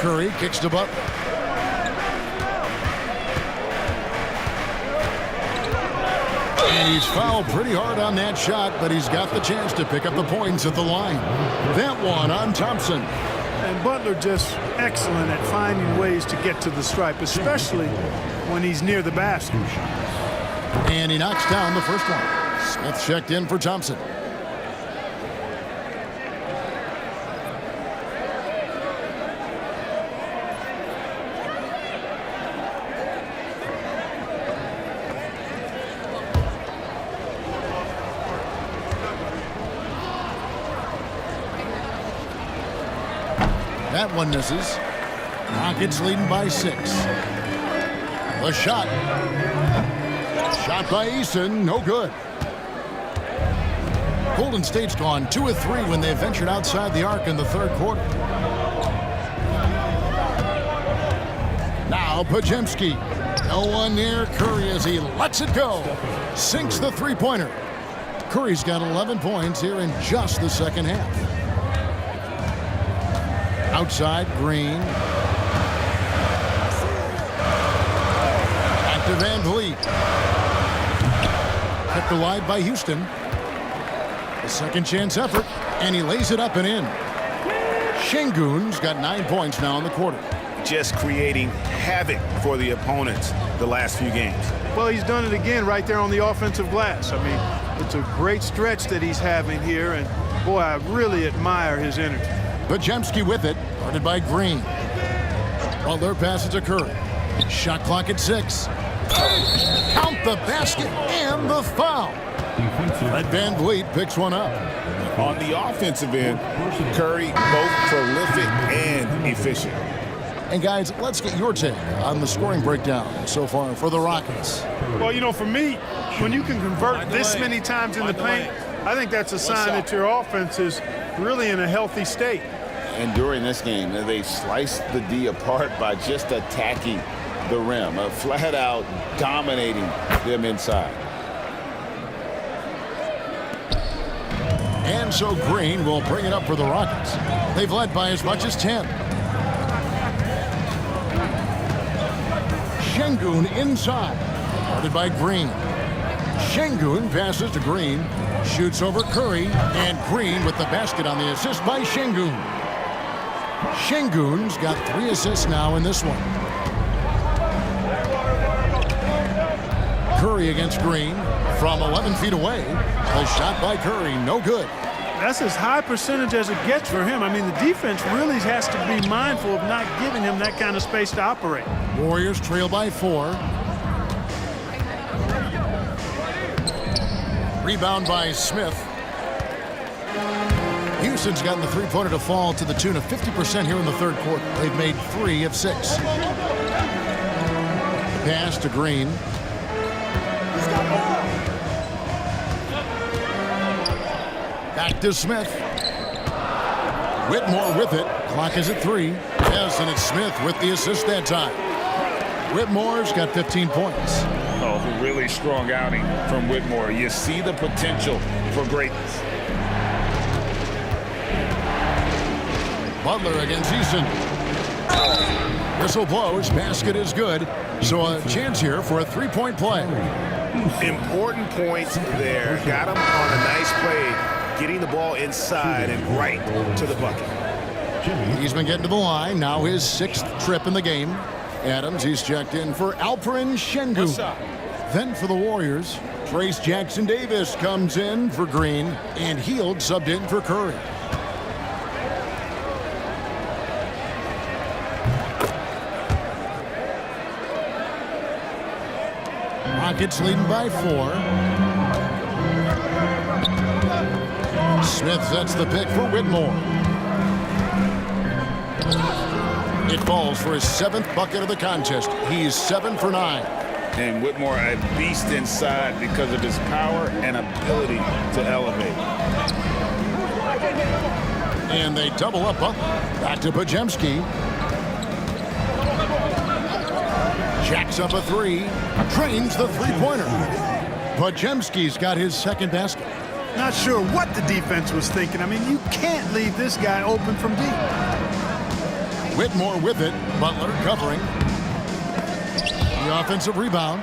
Speaker 1: Curry kicks to Butler. And he's fouled pretty hard on that shot, but he's got the chance to pick up the points at the line. That one on Thompson.
Speaker 2: And Butler just excellent at finding ways to get to the stripe, especially when he's near the basket.
Speaker 1: And he knocks down the first one. Smith checked in for Thompson. That one misses. Rockets leading by 6. The shot. Shot by Eason, no good. Golden State's gone 2 of 3 when they ventured outside the arc in the third quarter. Now Podziemski. No one near Curry as he lets it go. Sinks the three-pointer. Curry's got 11 points here in just the second half. Outside, Green. Back to Van Vliet. Kept alive by Houston. A second chance effort, and he lays it up and in. Şengün's got 9 points now in the quarter.
Speaker 6: Just creating havoc for the opponents the last few games.
Speaker 2: Well, he's done it again right there on the offensive glass. I mean, it's a great stretch that he's having here, and boy, I really admire his energy.
Speaker 1: Podziemski with it, guarded by Green. Butler passes to Curry. Shot clock at 6. Count the basket and the foul. Fred Van Vliet picks one up.
Speaker 6: On the offensive end, Curry both prolific and efficient.
Speaker 1: And guys, let's get your take on the scoring breakdown so far for the Rockets.
Speaker 2: Well, you know, for me, when you can convert this many times in the paint, I think that's a sign that your offense is really in a healthy state.
Speaker 3: And during this game, they sliced the D apart by just attacking the rim, flat out dominating them inside.
Speaker 1: And so Green will bring it up for the Rockets. They've led by as much as 10. Şengün inside, guarded by Green. Şengün passes to Green, shoots over Curry, and Green with the basket on the assist by Şengün. Şengün's got 3 assists now in this one. Curry against Green from 11 feet away. A shot by Curry, no good.
Speaker 2: That's as high percentage as it gets for him. I mean, the defense really has to be mindful of not giving him that kind of space to operate.
Speaker 1: Warriors trail by 4. Rebound by Smith. Houston's gotten the three-pointer to fall to the tune of 50% here in the third quarter. They've made 3 of 6. Pass to Green. Back to Smith. Whitmore with it. Clock is at 3. Yes, and it's Smith with the assist that time. Whitmore's got 15 points.
Speaker 2: Oh,
Speaker 6: was a really strong outing from Whitmore. You see the potential for greatness.
Speaker 1: Butler against Eason. Whistle blows, basket is good. So a chance here for a three-point play.
Speaker 7: Important points there. Got him on a nice play, getting the ball inside and right to the bucket.
Speaker 1: He's been getting to the line. Now his 6th trip in the game. Adams, he's checked in for Alperen Şengün. Then for the Warriors, Trace Jackson Davis comes in for Green, and Hield subbed in for Curry. Rockets leading by 4. Smith sets the pick for Whitmore. It falls for his 7th bucket of the contest. He's 7 for 9.
Speaker 6: And Whitmore a beast inside because of his power and ability to elevate.
Speaker 1: And they double up Butler. Back to Podziemski. Jacks up a 3. Drains the three-pointer. Podziemski's got his 2nd basket.
Speaker 2: Not sure what the defense was thinking. I mean, you can't leave this guy open from deep.
Speaker 1: Whitmore with it. Butler covering. The offensive rebound.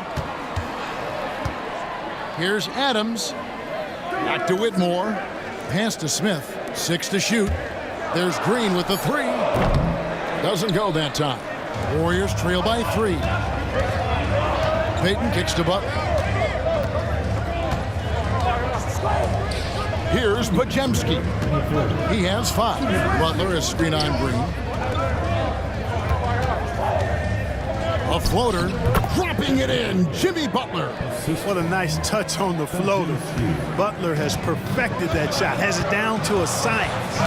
Speaker 1: Here's Adams. Back to Whitmore. Pass to Smith. 6 to shoot. There's Green with the 3. Doesn't go that time. Warriors trail by 3. Payton kicks to Butler. Here's Podziemski. He has 5. Butler is screen on Green. A floater, dropping it in, Jimmy Butler.
Speaker 2: What a nice touch on the floater. Butler has perfected that shot, has it down to a science.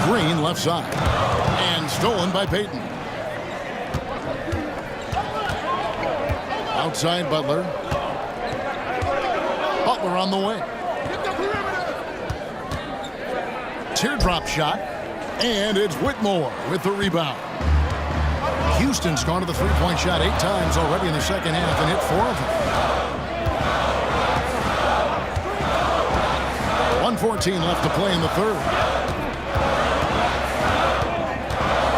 Speaker 1: Green left side, and stolen by Payton. Outside Butler. Butler on the way. Teardrop shot. And it's Whitmore with the rebound. Houston's gone to the three-point shot 8 times already in the second half and hit 4 of them. 1:14 left to play in the 3rd.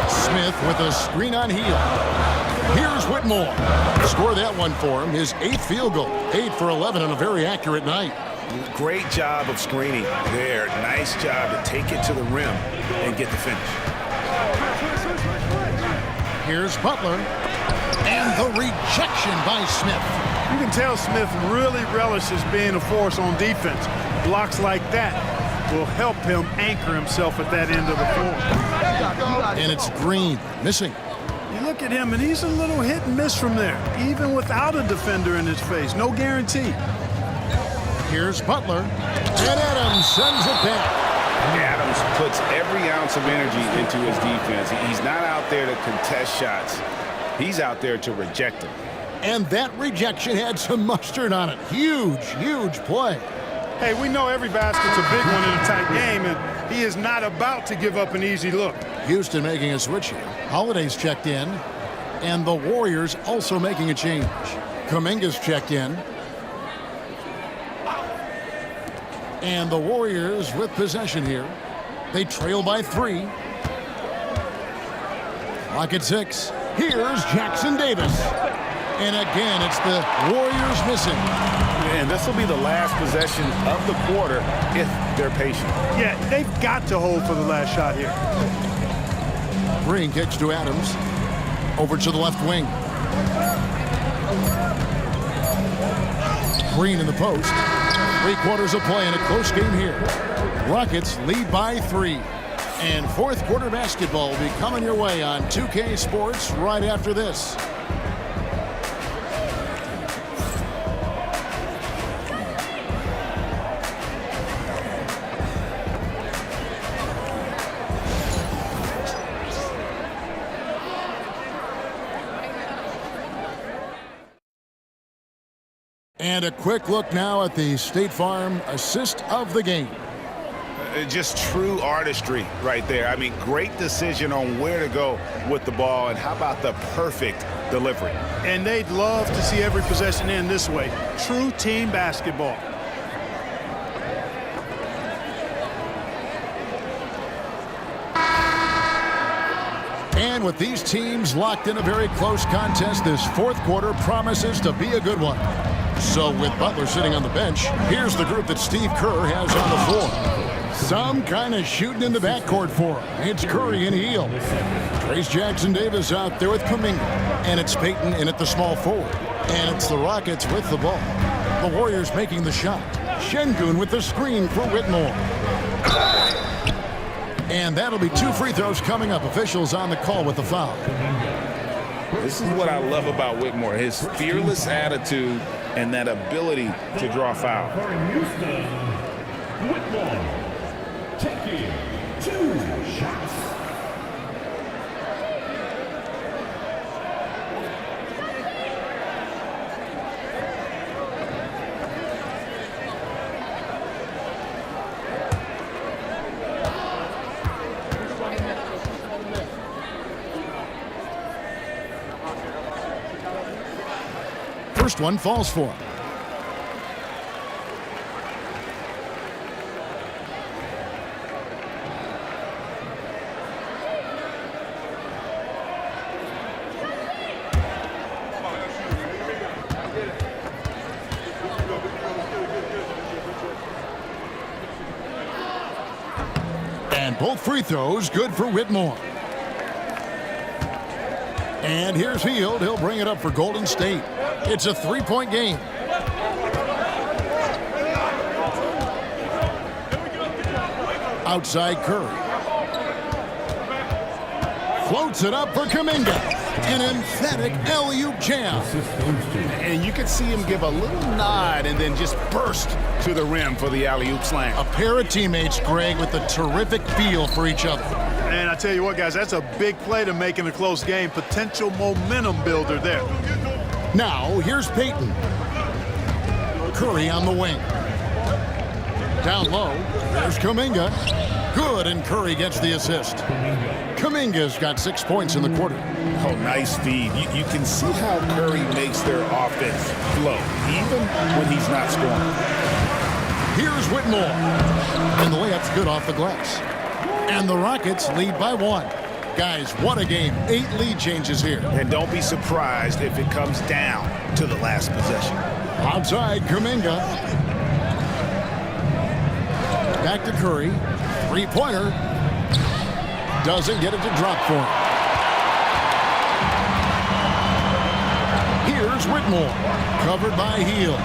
Speaker 1: Smith with a screen on Hield. Here's Whitmore. Score that one for him. His 8th field goal. 8 for 11 on a very accurate night.
Speaker 7: Great job of screening there. Nice job to take it to the rim and get the finish.
Speaker 1: Here's Butler. And the rejection by Smith.
Speaker 2: You can tell Smith really relishes being a force on defense. Blocks like that will help him anchor himself at that end of the floor.
Speaker 1: And it's Green missing.
Speaker 2: You look at him, and he's a little hit and miss from there, even without a defender in his face. No guarantee.
Speaker 1: Here's Butler, and Adams sends it back.
Speaker 6: Adams puts every ounce of energy into his defense. He's not out there to contest shots. He's out there to reject them.
Speaker 1: And that rejection had some mustard on it. Huge, huge play.
Speaker 2: Hey, we know every basket's a big one in a tight game, and he is not about to give up an easy look.
Speaker 1: Houston making a switch here. Holiday's checked in, and the Warriors also making a change. Kuminga's checked in. And the Warriors with possession here. They trail by 3. Clock at 6. Here's Jackson Davis. And again, it's the Warriors missing.
Speaker 7: And this will be the last possession of the quarter if they're patient.
Speaker 2: Yeah, they've got to hold for the last shot here.
Speaker 1: Green kicks to Adams. Over to the left wing. Green in the post. 3 quarters of play in a close game here. Rockets lead by 3. And 4th quarter basketball will be coming your way on 2K Sports right after this. And a quick look now at the State Farm assist of the game.
Speaker 6: Just true artistry right there. I mean, great decision on where to go with the ball, and how about the perfect delivery.
Speaker 2: And they'd love to see every possession end this way. True team basketball.
Speaker 1: And with these teams locked in a very close contest, this fourth quarter promises to be a good one. So with Butler sitting on the bench, here's the group that Steve Kerr has on the floor. Some kind of shooting in the backcourt for him. It's Curry and Hield. Trace Jackson-Davis out there with Kuminga. And it's Payton in at the small forward. And it's the Rockets with the ball. The Warriors making the shot. Şengün with the screen for Whitmore. And that'll be 2 free throws coming up. Officials on the call with the foul.
Speaker 6: This is what I love about Whitmore, his fearless attitude and that ability to draw foul.
Speaker 4: Houston, Whitmore, taking 2 shots.
Speaker 1: First one falls for him. And both free throws good for Whitmore. And here's Hield. He'll bring it up for Golden State. It's a 3-point game. Outside Curry. Floats it up for Kuminga. An emphatic alley-oop jam.
Speaker 7: And you can see him give a little nod and then just burst to the rim for the alley-oop slam.
Speaker 1: A pair of teammates, Greg, with a terrific feel for each other.
Speaker 2: And I tell you what, guys, that's a big play to make in a close game. Potential momentum builder there.
Speaker 1: Now, here's Payton. Curry on the wing. Down low, there's Kuminga. Good, and Curry gets the assist. Kuminga's got 6 points in the quarter.
Speaker 6: Oh, nice feed. You can see how Curry makes their offense flow, even when he's not scoring.
Speaker 1: Here's Whitmore. And the layup's good off the glass. And the Rockets lead by 1. Guys, what a game. 8 lead changes here.
Speaker 6: And don't be surprised if it comes down to the last possession.
Speaker 1: Outside, Kuminga. Back to Curry. 3-pointer. Doesn't get it to drop for him. Here's Whitmore. Covered by Hield.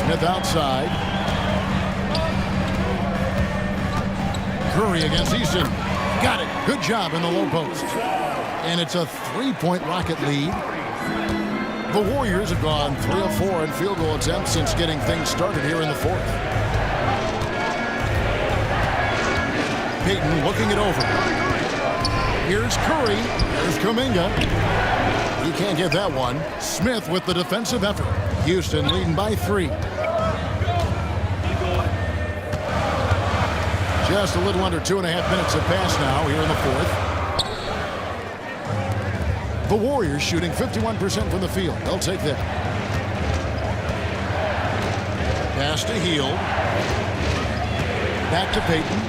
Speaker 1: Smith outside. Curry against Easton. Got it. Good job in the low post. And it's a 3-point Rocket lead. The Warriors have gone 3 of 4 in field goal attempts since getting things started here in the fourth. Payton looking it over. Here's Curry. Here's Kuminga. He can't get that one. Smith with the defensive effort. Houston leading by 3. Just a little under 2.5 minutes have passed now here in the fourth. The Warriors shooting 51% from the field. They'll take that. Pass to Hield. Back to Payton.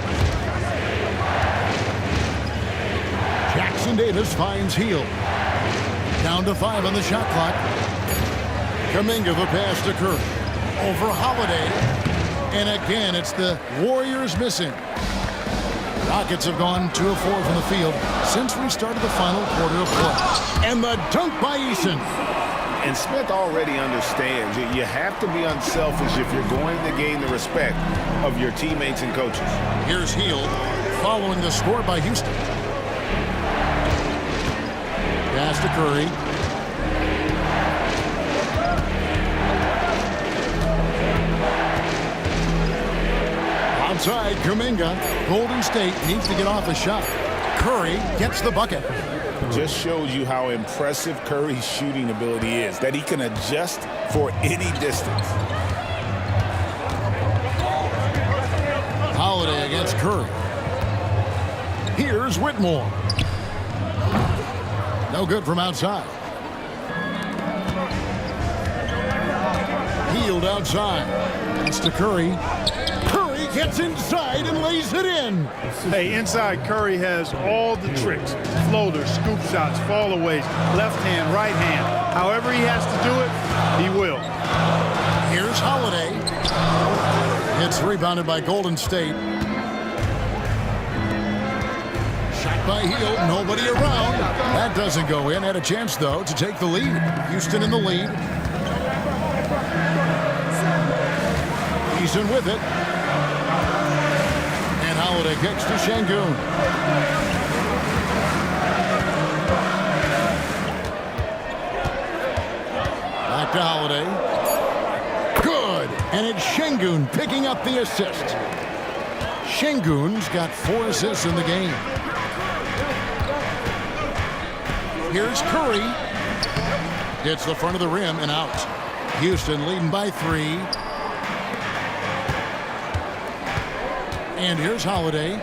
Speaker 1: Jackson-Davis finds Hield. Down to 5 on the shot clock. Kuminga the pass to Curry. Over Holiday. And again, it's the Warriors missing. Rockets have gone 2 of 4 from the field since we started the final quarter of play. And the dunk by Eason.
Speaker 6: And Smith already understands that you have to be unselfish if you're going to gain the respect of your teammates and coaches.
Speaker 1: Here's Hield following the score by Houston. Pass to Curry. Outside, Kuminga. Golden State needs to get off a shot. Curry gets the bucket.
Speaker 6: Just shows you how impressive Curry's shooting ability is, that he can adjust for any distance.
Speaker 1: Curry. Here's Whitmore. No good from outside. Hield outside. That's to Curry. Curry gets inside and lays it in.
Speaker 2: Hey, inside Curry has all the tricks. Floaters, scoop shots, fallaways, left hand, right hand. However he has to do it, he will.
Speaker 1: Here's Holiday. It's rebounded by Golden State. Shot by Hield, nobody around. That doesn't go in. Had a chance, though, to take the lead. Houston in the lead. Eason with it. And Holiday kicks to Şengün. Back to Holiday. Good. And it's Şengün picking up the assist. Şengün's got 4 assists in the game. Here's Curry. Hits the front of the rim and out. Houston leading by 3. And here's Holiday.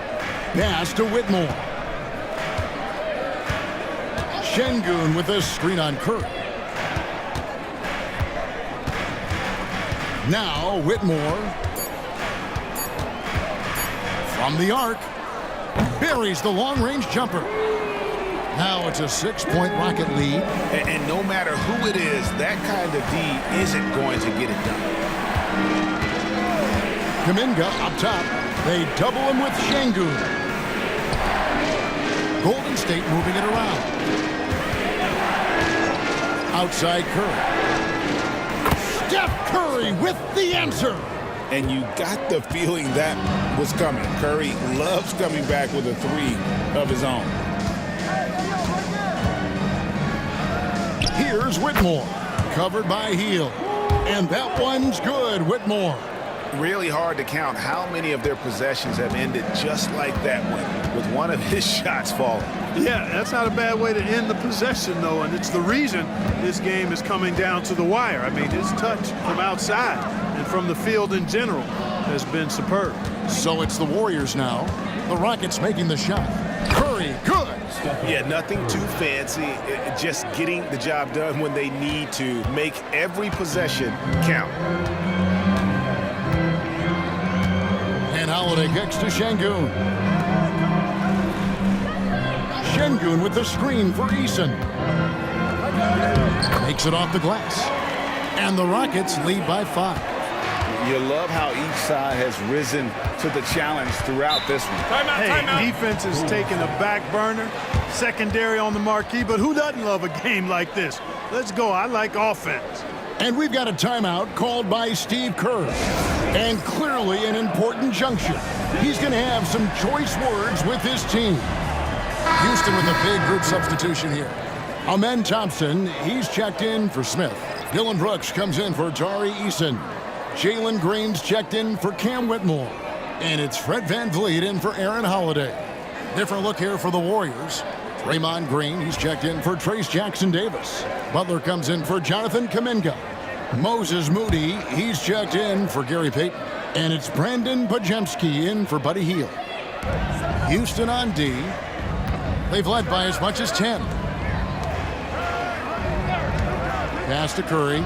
Speaker 1: Pass to Whitmore. Şengün with a screen on Curry. Now Whitmore. From the arc. Buries the long-range jumper. Now it's a 6-point Rocket lead.
Speaker 6: And no matter who it is, that kind of D isn't going to get it done.
Speaker 1: Kuminga up top. They double him with Şengün. Golden State moving it around. Outside Curry. Steph Curry with the answer.
Speaker 6: And you got the feeling that was coming. Curry loves coming back with a 3 of his own.
Speaker 1: Here's Whitmore. Covered by Hield. And that one's good, Whitmore.
Speaker 6: Really hard to count how many of their possessions have ended just like that one, with one of his shots falling.
Speaker 2: Yeah, that's not a bad way to end the possession, though, and it's the reason this game is coming down to the wire. I mean, his touch from outside and from the field in general has been superb.
Speaker 1: So it's the Warriors now. The Rockets making the shot. Curry, good.
Speaker 6: Yeah, nothing too fancy, just getting the job done when they need to. Make every possession count.
Speaker 1: And Holiday kicks to Şengün. Şengün with the screen for Eason. Makes it off the glass. And the Rockets lead by 5.
Speaker 6: You love how each side has risen to the challenge throughout this one.
Speaker 2: Hey, defense is taking a back burner, secondary on the marquee, but who doesn't love a game like this? Let's go. I like offense.
Speaker 1: And we've got a timeout called by Steve Kerr. And clearly an important juncture. He's going to have some choice words with his team. Houston with a big group substitution here. Amen Thompson, he's checked in for Smith. Dylan Brooks comes in for Tari Eason. Jalen Green's checked in for Cam Whitmore. And it's Fred VanVleet in for Aaron Holiday. Different look here for the Warriors. Draymond Green, he's checked in for Trace Jackson-Davis. Butler comes in for Jonathan Kuminga. Moses Moody, he's checked in for Gary Payton. And it's Brandon Podziemski in for Buddy Hield. Houston on D. They've led by as much as 10. Pass to Curry.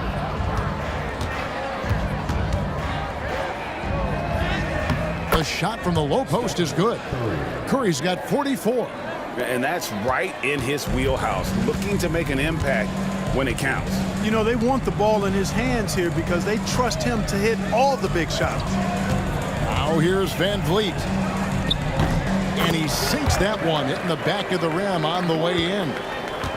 Speaker 1: The shot from the low post is good. Curry's got 44.
Speaker 6: And that's right in his wheelhouse, looking to make an impact when it counts.
Speaker 2: You know, they want the ball in his hands here because they trust him to hit all the big shots.
Speaker 1: Now here's VanVleet. And he sinks that one, hitting the back of the rim on the way in.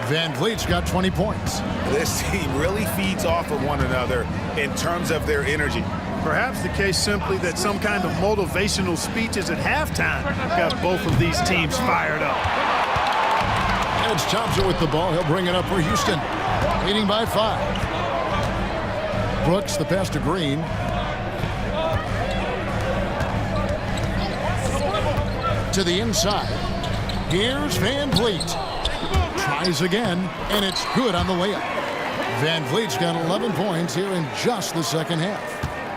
Speaker 1: VanVleet's got 20 points.
Speaker 6: This team really feeds off of one another in terms of their energy.
Speaker 2: Perhaps the case simply that some kind of motivational speeches at halftime got both of these teams fired up.
Speaker 1: And it's Thompson with the ball. He'll bring it up for Houston. Leading by 5. Brooks, the pass to Green. To the inside. Here's VanVleet. Tries again, and it's good on the layup. VanVleet's got 11 points here in just the second half.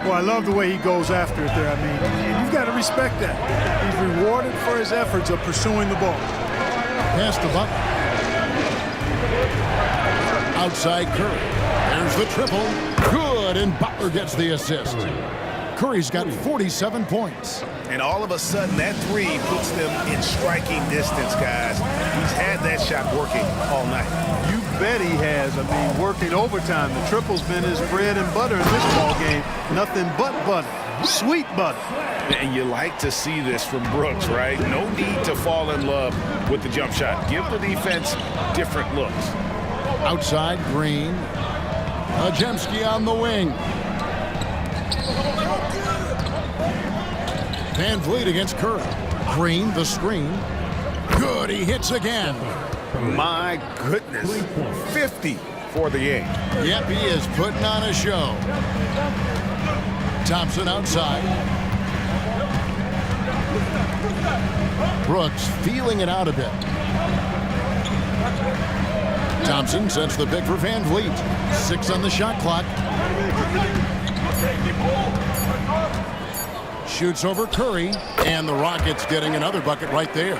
Speaker 2: Well, I love the way he goes after it there. I mean, you've got to respect that. He's rewarded for his efforts of pursuing the ball.
Speaker 1: Pass to Butler. Outside Curry. There's the triple. Good, and Butler gets the assist. Curry's got 47 points.
Speaker 6: And all of a sudden, that three puts them in striking distance, guys. He's had that shot working all night.
Speaker 2: You bet he has. I mean, working overtime. The triple's been his bread and butter in this ball game. Nothing but butter. Sweet butter.
Speaker 6: And you like to see this from Brooks, right? No need to fall in love with the jump shot. Give the defense different looks.
Speaker 1: Outside Green. Podziemski on the wing. Van Vliet against Curry. Green, the screen. Good, he hits again.
Speaker 6: My goodness. 50 for the game.
Speaker 1: Yep, he is putting on a show. Thompson outside. Brooks feeling it out a bit. Thompson sends the pick for Van Vliet. 6 on the shot clock. Shoots over Curry, and the Rockets getting another bucket right there.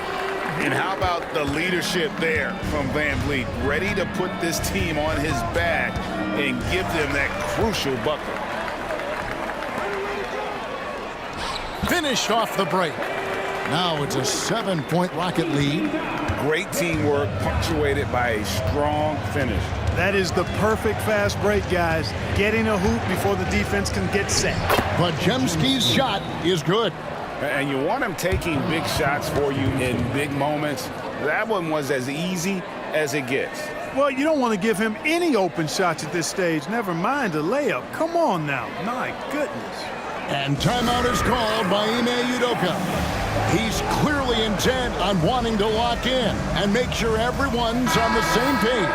Speaker 6: And how about the leadership there from Van Vliet? Ready to put this team on his back and give them that crucial bucket.
Speaker 1: Finished off the break. Now it's a 7-point Rocket lead.
Speaker 6: Great teamwork punctuated by a strong finish.
Speaker 2: That is the perfect fast break, guys. Getting a hoop before the defense can get set.
Speaker 1: Podziemski's shot is good.
Speaker 6: And you want him taking big shots for you in big moments. That one was as easy as it gets.
Speaker 2: Well, you don't want to give him any open shots at this stage. Never mind a layup. Come on now. My goodness.
Speaker 1: And timeout is called by Ime Udoka. He's clearly intent on wanting to lock in and make sure everyone's on the same page.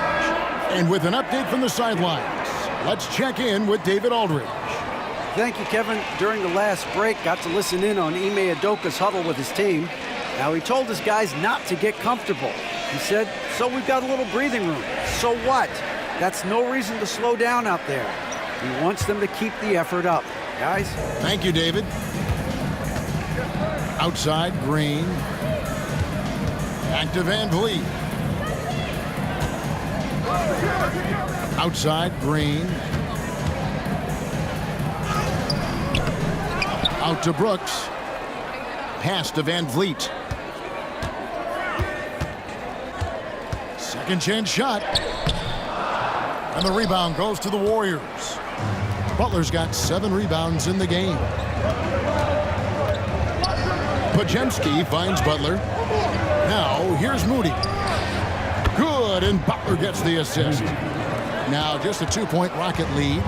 Speaker 1: And with an update from the sidelines, let's check in with David Aldridge.
Speaker 5: Thank you, Kevin. During the last break, got to listen in on Ime Udoka's huddle with his team. Now, he told his guys not to get comfortable. He said, so we've got a little breathing room. So what? That's no reason to slow down out there. He wants them to keep the effort up. Guys?
Speaker 1: Thank you, David. Outside, Green. Back to Van Vliet. Outside, Green. Out to Brooks. Pass to Van Vliet. Second chance shot. And the rebound goes to the Warriors. Butler's got 7 rebounds in the game. Podziemski finds Butler. Now here's Moody. Good, and Butler gets the assist. Now just a 2-point Rocket lead.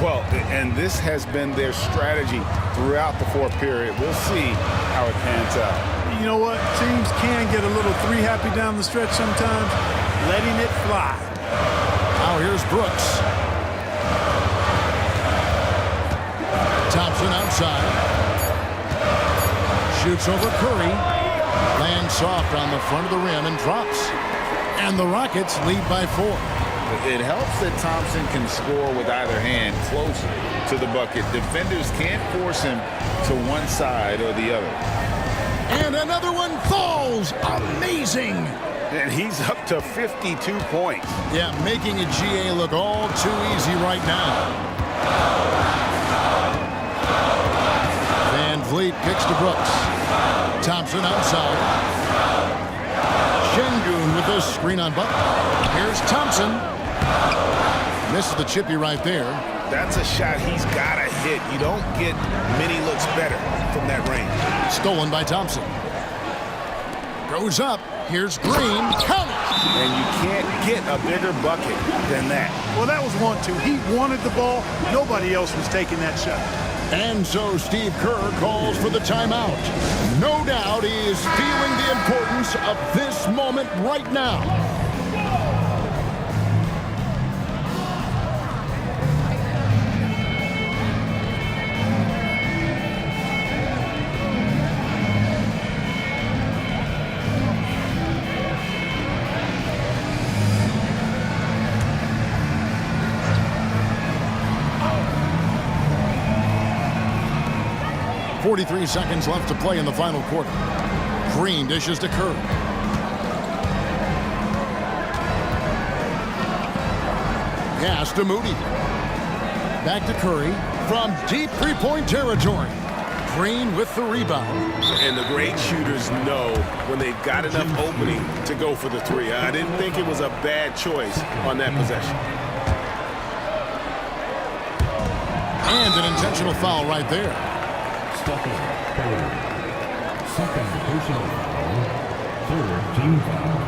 Speaker 6: Well, and this has been their strategy throughout the fourth period. We'll see how it pans out.
Speaker 2: You know what? Teams can get a little three-happy down the stretch sometimes. Letting it fly.
Speaker 1: Now here's Brooks. Thompson outside. Shoots over Curry. Lands soft on the front of the rim and drops. And the Rockets lead by 4.
Speaker 6: It helps that Thompson can score with either hand close to the bucket. Defenders can't force him to one side or the other.
Speaker 1: And another one falls. Amazing.
Speaker 6: And he's up to 52 points.
Speaker 1: Yeah, making a GA look all too easy right now. Van Vliet kicks to Brooks. Thompson outside. Şengün with a screen on Butler. Here's Thompson. Misses the chippy right there.
Speaker 6: That's a shot he's got to hit. You don't get many looks better from that range.
Speaker 1: Stolen by Thompson. Goes up. Here's Green. Count it.
Speaker 6: And you can't get a bigger bucket than that.
Speaker 2: Well, that was 1-2. He wanted the ball. Nobody else was taking that shot.
Speaker 1: And so Steve Kerr calls for the timeout. No doubt he is feeling the importance of this moment right now. 43 seconds left to play in the final quarter. Green dishes to Curry. Pass to Moody. Back to Curry from deep three-point territory. Green with the rebound.
Speaker 7: And the great shooters know when they've got enough opening to go for the three. I didn't think it was a bad choice on that possession.
Speaker 1: And an intentional foul right there.
Speaker 4: Second personal foul. Third team foul.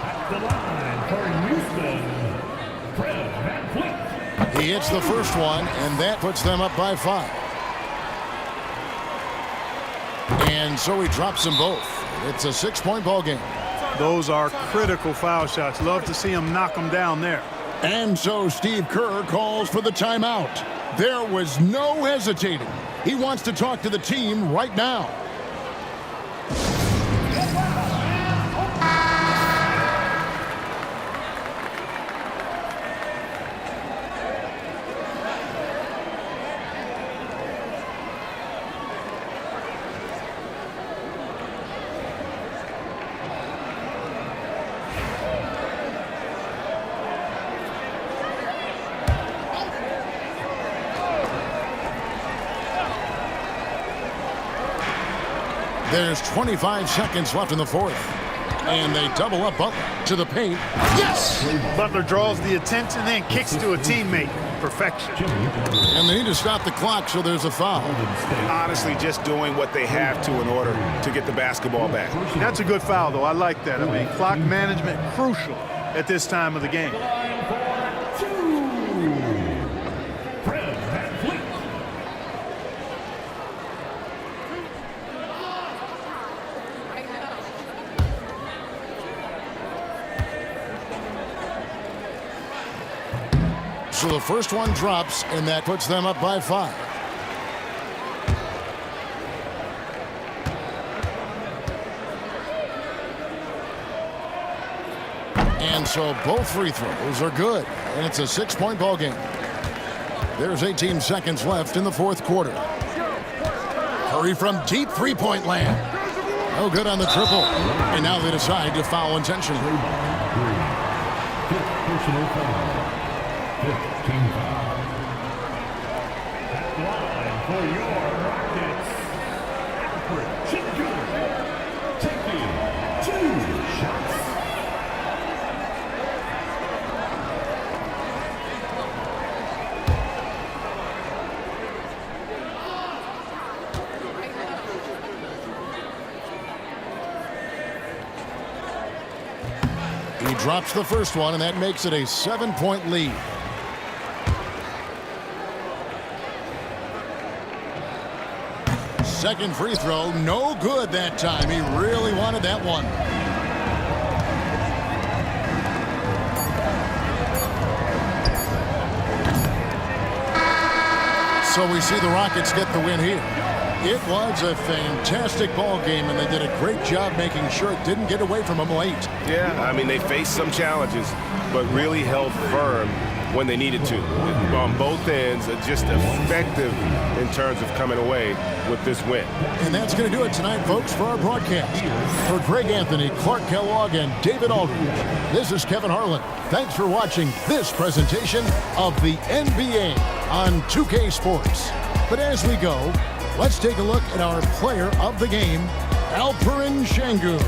Speaker 4: At the line for Houston, Fred VanVleet.
Speaker 1: He hits the first one, and that puts them up by 5. And so he drops them both. It's a 6-point ball game.
Speaker 2: Those are critical foul shots. Love to see him knock them down there.
Speaker 1: And so Steve Kerr calls for the timeout. There was no hesitating. He wants to talk to the team right now. There's 25 seconds left in the fourth. And they double up Butler to the paint. Yes!
Speaker 2: Butler draws the attention and then kicks to a teammate. Perfection.
Speaker 1: And they need to stop the clock, so there's a foul.
Speaker 7: Honestly, just doing what they have to in order to get the basketball back.
Speaker 2: That's a good foul, though. I like that. I mean, clock management crucial at this time of the game.
Speaker 4: Fred VanVleet.
Speaker 1: So the first one drops, and that puts them up by 5. And so both free throws are good, and it's a 6-point ball game. There's 18 seconds left in the fourth quarter. Curry from deep three-point land. No good on the triple. And now they decide to foul intentionally.
Speaker 4: Fifth personal foul. 15 foul. At line for your Rockets, Alfred Sengun, taking 2 shots.
Speaker 1: He drops the first one, and that makes it a 7-point lead. Second free throw, no good that time. He really wanted that one. So we see the Rockets get the win here. It was a fantastic ball game, and they did a great job making sure it didn't get away from them late.
Speaker 7: Yeah, I mean, they faced some challenges, but really held firm when they needed to. On both ends, just effective in terms of coming away with this win.
Speaker 1: And that's going to do it tonight, folks, for our broadcast. For Greg Anthony, Clark Kellogg, and David Aldridge, this is Kevin Harlan. Thanks for watching this presentation of the NBA on 2K Sports. But as we go, let's take a look at our player of the game, Alperen Sengun.